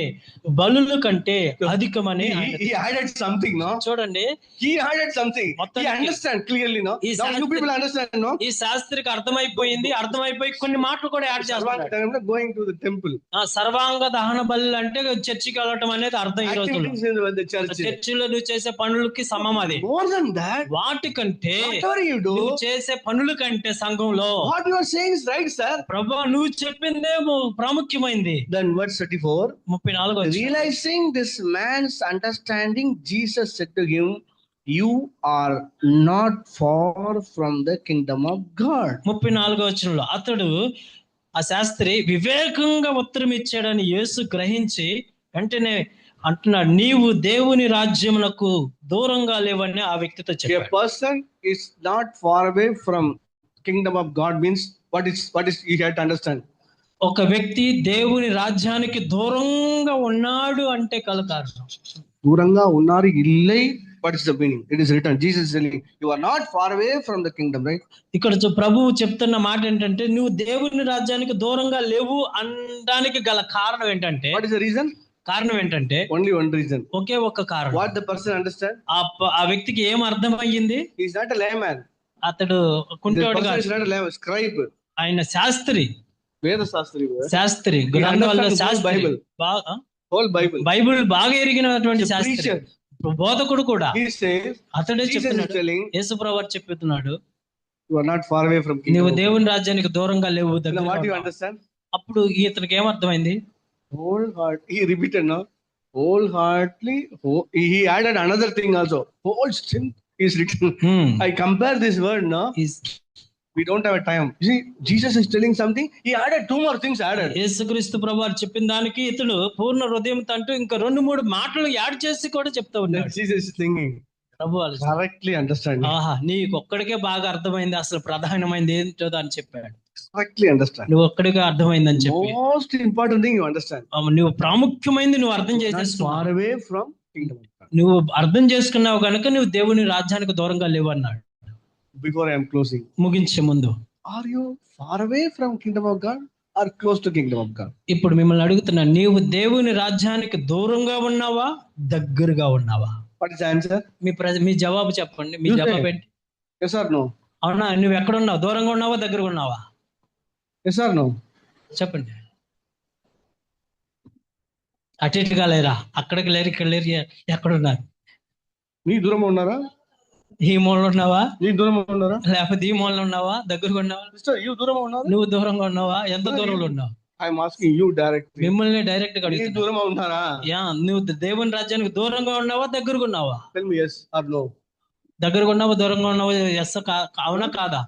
బలుల కంటే అధికమని. He added something, no? చూడండి, He added something. He understand clearly, no? Now you people understand, no? ఈ శాస్త్రికి అర్థమైపోయి కొన్ని మాటలు కూడా యాడ్ చేస్తారు. Going to the temple. సర్వాంగ దహన బలి అంటే చర్చికి వెళ్ళటం అనేది అర్థం. ఈ రోజుల్లో Activities in the church. చర్చిలో నువ్వు చేసే పనులకి సమం అది. More than that, వాటికంటే whatever you do, నువ్వు చేసే పనుల కంటే సంఘంలో what you are saying is right, sir. ప్రభు నువ్వు చెప్పిందే ప్రాముఖ్యమైంది. Then verse 34. 34 Realizing this man's understanding, Jesus said to him, you are not far from the kingdom of God. 34 వచనంలో అతడు, ఆ శాస్త్రి వివేకంగా ఉత్తరం ఇచ్చాడని యేసు గ్రహించి వెంటనే అంటున్నాడు, నీవు దేవుని రాజ్యమునకు దూరంగా లేవని ఆ వ్యక్తితో చెప్పాడు. A person is not far away from kingdom of God means, what is you have to understand. ఒక వ్యక్తి దేవుని రాజ్యానికి దూరంగా ఉన్నాడు అంటే కల కారణం. దూరంగా ఉన్నారు Illai, what is the meaning? It is written, Jesus is telling, you are not far away from the kingdom, right? ఇక్కడ ప్రభువు చెప్తున్న మాట ఏంటంటే నువ్వు దేవుని రాజ్యానికి దూరంగా లేవు అనడానికి గల కారణం ఏంటంటే, What is the reason? కారణం ఏంటంటే Only one reason. ఒకే ఒక్క కారణం. What the person understand? ఆ వ్యక్తికి ఏం అర్థమయ్యింది? He is not a layman. అతడు The కుంటోడు person కాదు, is not a layman, scribe. ఆయన శాస్త్రి. వేద శాస్త్రి. శాస్త్రి గ్రంథాల్లో శాస్త్రి, Bible. Whole Bible. బైబిల్ బాగా ఎరిగినటువంటి The శాస్త్రి, preacher. బోధకుడు కూడా. He says, అతడే Jesus is చెప్తున్నాడు, telling, యేసుప్రభు చెప్తున్నాడు, you are not far away from kingdom. నువ్వు దేవుని రాజ్యానికి దూరంగా లేవు, You know దగ్గరగా what you ఉన్నావు. understand? అప్పుడు ఇతనికి ఏమర్థమైంది? Whole heart. He repeated, no? Wholeheartedly. He added another thing also. Whole strength is written. I compare this word, no? We don't have a time. You see, Jesus is telling something. He added two more things added. యేసుక్రీస్తు ప్రభువారు చెప్పిన దానికి ఇతడు పూర్ణ హృదయంతో అంటూ ఇంకా 2-3 మాటలు add చేసి కూడా చెప్తా ఉన్నాడు. Jesus is thinking, ప్రభువారు correctly understand. ఆహా, నీకు ఒక్కడికే బాగా అర్థమైంది, అసలు ప్రధానమైనది ఏంటో అని చెప్పాడు. Correctly understand. నువ్వు ఒక్కడికే అర్థమైందని చెప్పి, Most important thing you understand. నువ్వు ప్రాముఖ్యమైంది నువ్వు అర్థం Not చేసేసుకున్నావు. far away from kingdom of God. నువ్వు అర్థం చేసుకున్నావు కనుక నువ్వు దేవుని రాజ్యానికి దూరంగా లేవు అన్నాడు. Before I am closing, ముగించే ముందు, are you far away from kingdom of God or close to kingdom of God? ఇప్పుడు మిమ్మల్ని అడుగుతున్నా, నీవు దేవుని రాజ్యానికి దూరంగా ఉన్నావా, దగ్గరగా ఉన్నావా? What is the answer? మీ జవాబు చెప్పండి. మీ You జవాబు say. ఏంటి? Yes or no? అవునా, నువ్వు ఎక్కడ ఉన్నావు? దూరంగా ఉన్నావా, దగ్గరగా ఉన్నావా? Yes or no? చెప్పండి. అటు ఇటుగా లేరా? అక్కడికి లేరు, ఇక్కడ లేరు, ఎక్కడ ఉన్నారు? నీ దూరం ఉన్నారా? ఈ మూలలో ఉన్నావా, నీ దూరం ఉన్నారా? లేకపోతే ఈ మూలలో ఉన్నావా, దగ్గరగా ఉన్నావా? Sister, you దూరం ఉన్నారా? నువ్వు దూరంగా ఉన్నావా? ఎంత దూరంలో ఉన్నావు? I am asking you directly. మిమ్మల్ని డైరెక్ట్ గా నీ అడుగుతున్నా. దూరం ఉన్నారా? నువ్వు దేవుని రాజ్యానికి దూరంగా ఉన్నావా, దగ్గరగా ఉన్నావా? Tell me yes or no. దగ్గరగా ఉన్నావా, దూరంగా ఉన్నావా? ఎస్ అవునా కాదా?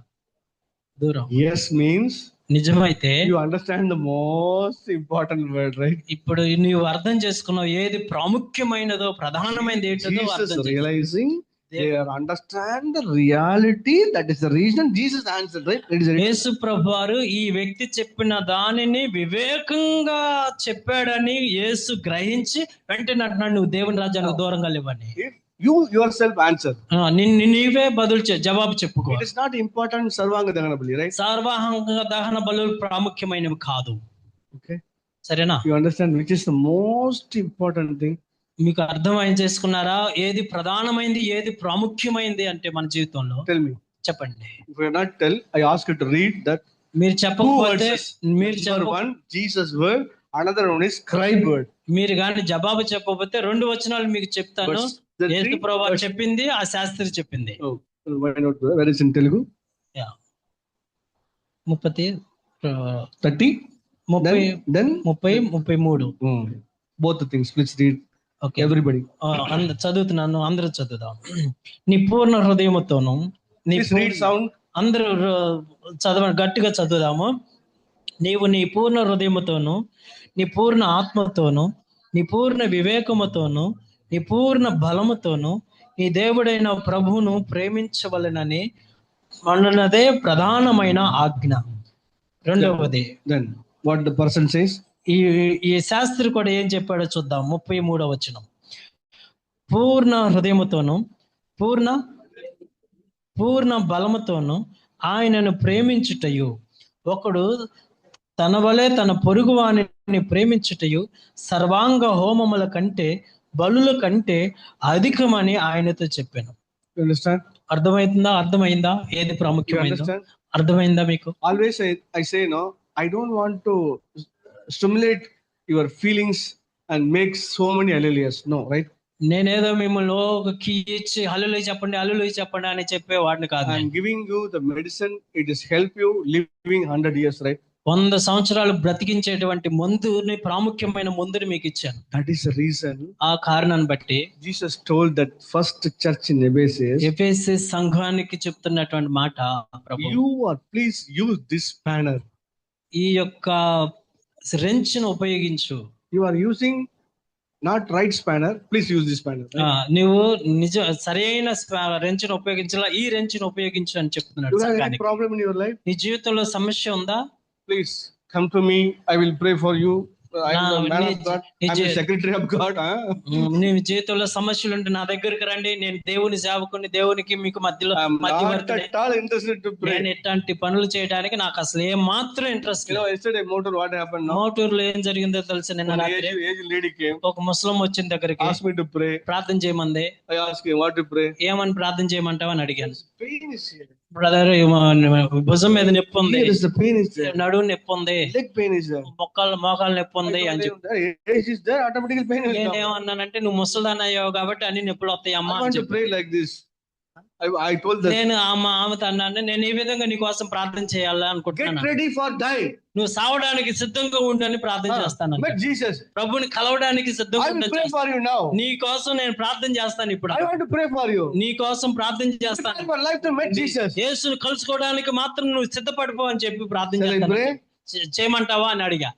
దూరం. Yes means నిజమైతే you understand the most important word, right? ఇప్పుడు నువ్వు అర్థం చేసుకున్నావు ఏది ప్రాముఖ్యమైనదో, ప్రధానమైనది ఏంటో Jesus అర్థం చేసుకున్నావు. realizing they understand the reality. That is the reason Jesus answered, right? It is యేసు ప్రభువారు ఈ వ్యక్తి చెప్పిన దానిని వివేకంగా చెప్పాడని యేసు గ్రహించి వెంటనే అంటున్నాడు, నువ్వు దేవుని రాజ్యానికి దూరంగా లేవని. if you yourself answer. నీవే జవాబు చెప్పుకో. It is not important sarvanga dahana bali, right? సర్వాంగ దహన బలులు ప్రాముఖ్యమైనవి కాదు. Okay. సరేనా? You understand which is the most important thing? మీకు అర్థం చేసుకున్నారా? ఏది ప్రధానమైంది, ఏది ప్రాముఖ్యమైంది అంటే మన జీవితంలో? Tell me. చెప్పండి. If you not tell, I ask you to read that. మీరు Two చెప్పకపోతే, verses. మీరు Number one, Jesus word. Another one is scribe word. మీరు కానీ జవాబు చెప్పకపోతే 2 వచనాలు మీకు చెప్తాను. But the యేసు three ప్రభువారు verses- చెప్పింది, ఆ శాస్త్రి చెప్పింది. Oh, why not? Where is in Telugu? 30 30. 30 33. Both the things. Please read. Okay, Everybody. చదువుతున్నాను, అందరూ చదువుదాం. నీ పూర్ణ హృదయముతోను, నీ Please read sound. అందరూ గట్టిగా చదువుదాము. నీవు నీ పూర్ణ హృదయముతోను, నీ పూర్ణ ఆత్మతోను, నీ పూర్ణ వివేకముతోను, నీ పూర్ణ బలముతోను నీ దేవుడైన ప్రభువును ప్రేమించవలెనని అన్నదే ప్రధానమైన ఆజ్ఞ. రెండవది, Then what the person says? ఈ శాస్త్రి కూడా ఏం చెప్పాడో చూద్దాం. 33వ వచనం. పూర్ణ హృదయముతోను, పూర్ణ బలముతోను ఆయనను ప్రేమించుటయు, ఒకడు తన వలె తన పొరుగు వానిని ప్రేమించుటయు సర్వాంగ హోమముల కంటే, బలుల కంటే అధికమని ఆయనతో చెప్పాను. You understand? అర్థమైందా ఏది You ప్రాముఖ్యమైందో? understand? అర్థమైందా మీకు? Always I say, no, I don't want to stimulate your feelings and make so many hallelujahs. No, right? నేనేదో మిమ్మల్ని ఒక కీ ఇచ్చి హల్లెలూయా చెప్పండి అని చెప్పేవాడిని కాదు. I'm giving you the medicine. It is help you living 100 years, right? 100 సంవత్సరాలు బ్రతికించేటువంటి మందుని, ప్రాముఖ్యమైన మందుని మీకు ఇచ్చాను. That is the reason ఆ కారణాన్ని బట్టి Jesus told that first church in Ephesus, Ephesus సంఘానికి చెప్తున్నటువంటి మాట, ప్రభు you are please use this spanner. ఈ యొక్క రెంచ్ను ఉపయోగించు. You are using not right spanner, please use this spanner. నువ్వు సరైన రెంచును ఉపయోగించాలా, ఈ రెంచును ఉపయోగించు అని చెప్తున్నాడు. Do you have any problem in your life? నీ జీవితంలో సమస్య ఉందా? Please come to me, I will pray for you. I am the man of God, I am the secretary of God. నీ జీవితంలో సమస్యలు ఉంటే నా దగ్గరికి రండి, నేను దేవుని సేవకుని, దేవునికి మీకు మధ్యలో నేను ఇట్లాంటి పనులు చేయడానికి నాకు అసలు ఏ మాత్రం ఇంట్రెస్ట్ లేదు. Yesterday motor what happened? మోటూరులో ఏం జరిగిందో తెలుసు. నిన్న రాత్రి lady came, ఒక ముస్లిం వచ్చిన దగ్గరికి asked me to pray, ప్రార్థన చేయమంది. I asked him what to pray. ఏమని ప్రార్థన చేయమంటావు అని అడిగాను. Pain is here. బ్రదర్ భుజం మీద నొప్పి ఉంది, Here is the pain is there. నడుము నొప్పి ఉంది, Leg pain is there. మోకాలు నొప్పి ఉంది అని చెప్పి Age is there, automatically pain will come. నేనేమన్నానంటే నువ్వు ముసలిదాన్ని అయ్యావు కాబట్టి అన్ని నొప్పులు వస్తాయి అమ్మా I అని want to చెప్పి pray like this. I told that. నేను ఆమెతో అన్నాను, నేను ఈ విధంగా నీ కోసం ప్రార్థన చేయాలా Get అనుకుంటున్నాను. ready for die. నువ్వు సావడానికి సిద్ధంగా ఉండని ప్రార్థన చేస్తాను. Met Jesus. ప్రభుని కలవడానికి సిద్ధంగా I will ఉండని pray for you now. నీ కోసం నేను ప్రార్థన చేస్తాను. ఇప్పుడు I want to pray for you. నీ కోసం ప్రార్థన చేస్తాను. Prepare your life to meet Jesus. యేసుని కలుసుకోవడానికి మాత్రం నువ్వు సిద్ధపడిపో అని చెప్పి ప్రార్థన Shall I చేస్తాను. pray? చేయమంటావా అని అడిగా.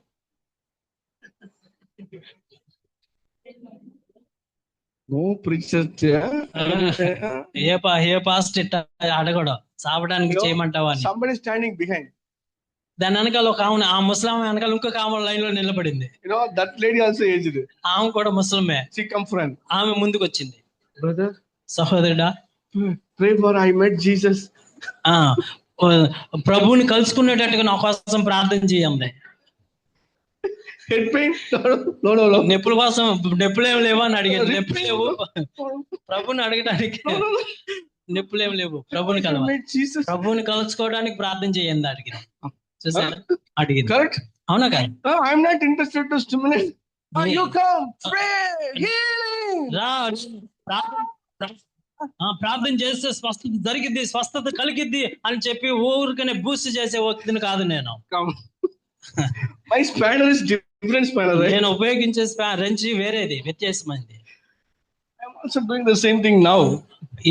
No preacher. ఏ పాస్ట్ ఇట్ట అడగడు, సావడానికి చేయమంటావా అని. Somebody standing behind. దాని వెనకాల ఒక ఆమె, ఆ ముస్లాం వెనకాల ఇంకొక ఆమె లైన్ లో నిలబడింది. You know that lady also aged. ఆమె కూడా ముస్లిమే. She come front. ఆమె ముందుకు వచ్చింది. Brother, సహోదరుడా, pray for I met Jesus. ప్రభువుని కలుసుకునేటట్టుగా నా కోసం ప్రార్థన చేయండి. Head pain? No. నొప్పుల కోసం నొప్పులేం లేవా అని అడిగాను. నొప్పులు లేవు, ప్రభుని అడగడానికి నొప్పులేం లేవు. ప్రభుని ప్రభుని కలుసుకోవడానికి ప్రార్థన చేయండి అడిగిన. చూసారా అడిగింది. Correct? అవునా కాదు? I am not interested to stimulate. You come, pray, healing. రా, ప్రార్థన చేస్తే స్వస్థత జరిగిద్ది, స్వస్థత కలిగిద్ది అని చెప్పి ఊరికనే బూస్ట్ చేసే వ్యక్తిని కాదు నేను. My spanner is different spanner, right? నేను ఉపయోగించే రెంచి వేరేది, వ్యత్యాసమైంది. I am also doing the same thing now.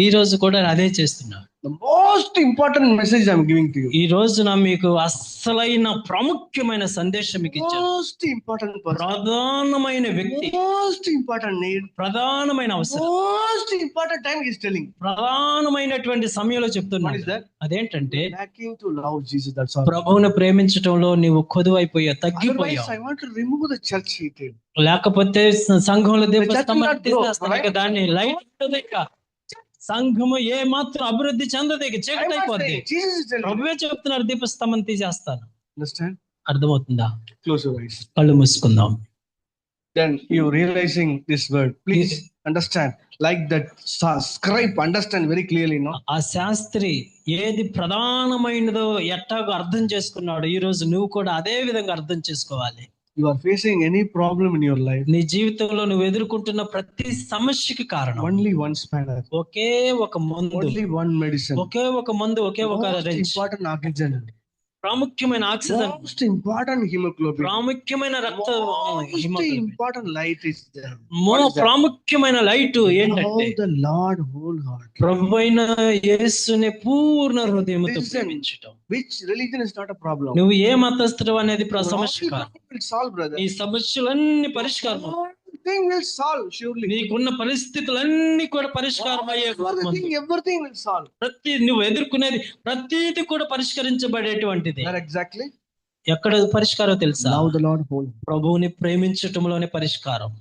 ఈ రోజు కూడా అదే చేస్తున్నా. The most important message I am giving to you. ఈ రోజున మీకు అసలైన ప్రాముఖ్యమైన సందేశం మీకు ఇచ్చాను. Most important person. ప్రధానమైన వ్యక్తి, Most important need. ప్రధానమైన అవసరం, Most important time he is telling. ప్రధానమైనటువంటి సమయంలో చెప్తున్నా. What is that? అదేంటంటే Lacking to love Jesus. That's all. ప్రభువును ప్రేమించటంలో నీవు కొదువైపోయావు, తగ్గిపోయావు. Otherwise, I want to remove the church heated. లేకపోతే సంఘంలో దీపస్తంభాన్ని తీసేస్తాను, దాన్ని లైట్ సంఘము ఏ మాత్రం అభివృద్ధి చెందదు, చీకటి అయిపోద్ది. ప్రభువే చెప్తున్నారు, దీపస్తంభం తీసేస్తాను. Understand? అర్థమవుతుందా? Close your eyes. కళ్ళు మూసుకుందాం. Then you realizing this word, please understand. Like that scribe, understand very clearly, no? ఆ శాస్త్రి ఏది ప్రధానమైనదో ఎట్టాగో అర్థం చేసుకున్నాడు. ఈ రోజు నువ్వు కూడా అదే విధంగా అర్థం చేసుకోవాలి. You are facing any problem in your life. నీ జీవితంలో నువ్వు ఎదుర్కొంటున్న ప్రతి సమస్యకి కారణం only one spanner. ఒకే ఒక మందు, only one medicine. ఒకే ఒక మందు, ఒకే ఒక important oxygen. ప్రాముఖ్యమైన ఆక్సిజన్, most important hemoglobin, ప్రాముఖ్యమైన రక్త, most important light is there. ప్రాముఖ్యమైన లైట్ ఏంటంటే the Lord whole heart. ప్రభువైన యేసుని పూర్ణ హృదయముతో ప్రేమించటం. Which religion is not a problem. నువ్వు ఏ మతస్థుడు అనేది సమస్య కాదు. will solve, brother. ఈ సమస్యలన్నీ పరిష్కారం, everything will solve surely. నీకున్న పరిస్థితులన్నీ కూడా పరిష్కారం అయ్యే, everything will solve. ప్రతి నువ్వు ఎదుర్కొనేది ప్రతిది కూడా పరిష్కరించబడేటువంటిది. Exactly. ఎక్కడ పరిష్కారం తెలుసా? Love the Lord whole. ప్రభువుని ప్రేమించటంలోనే పరిష్కారం.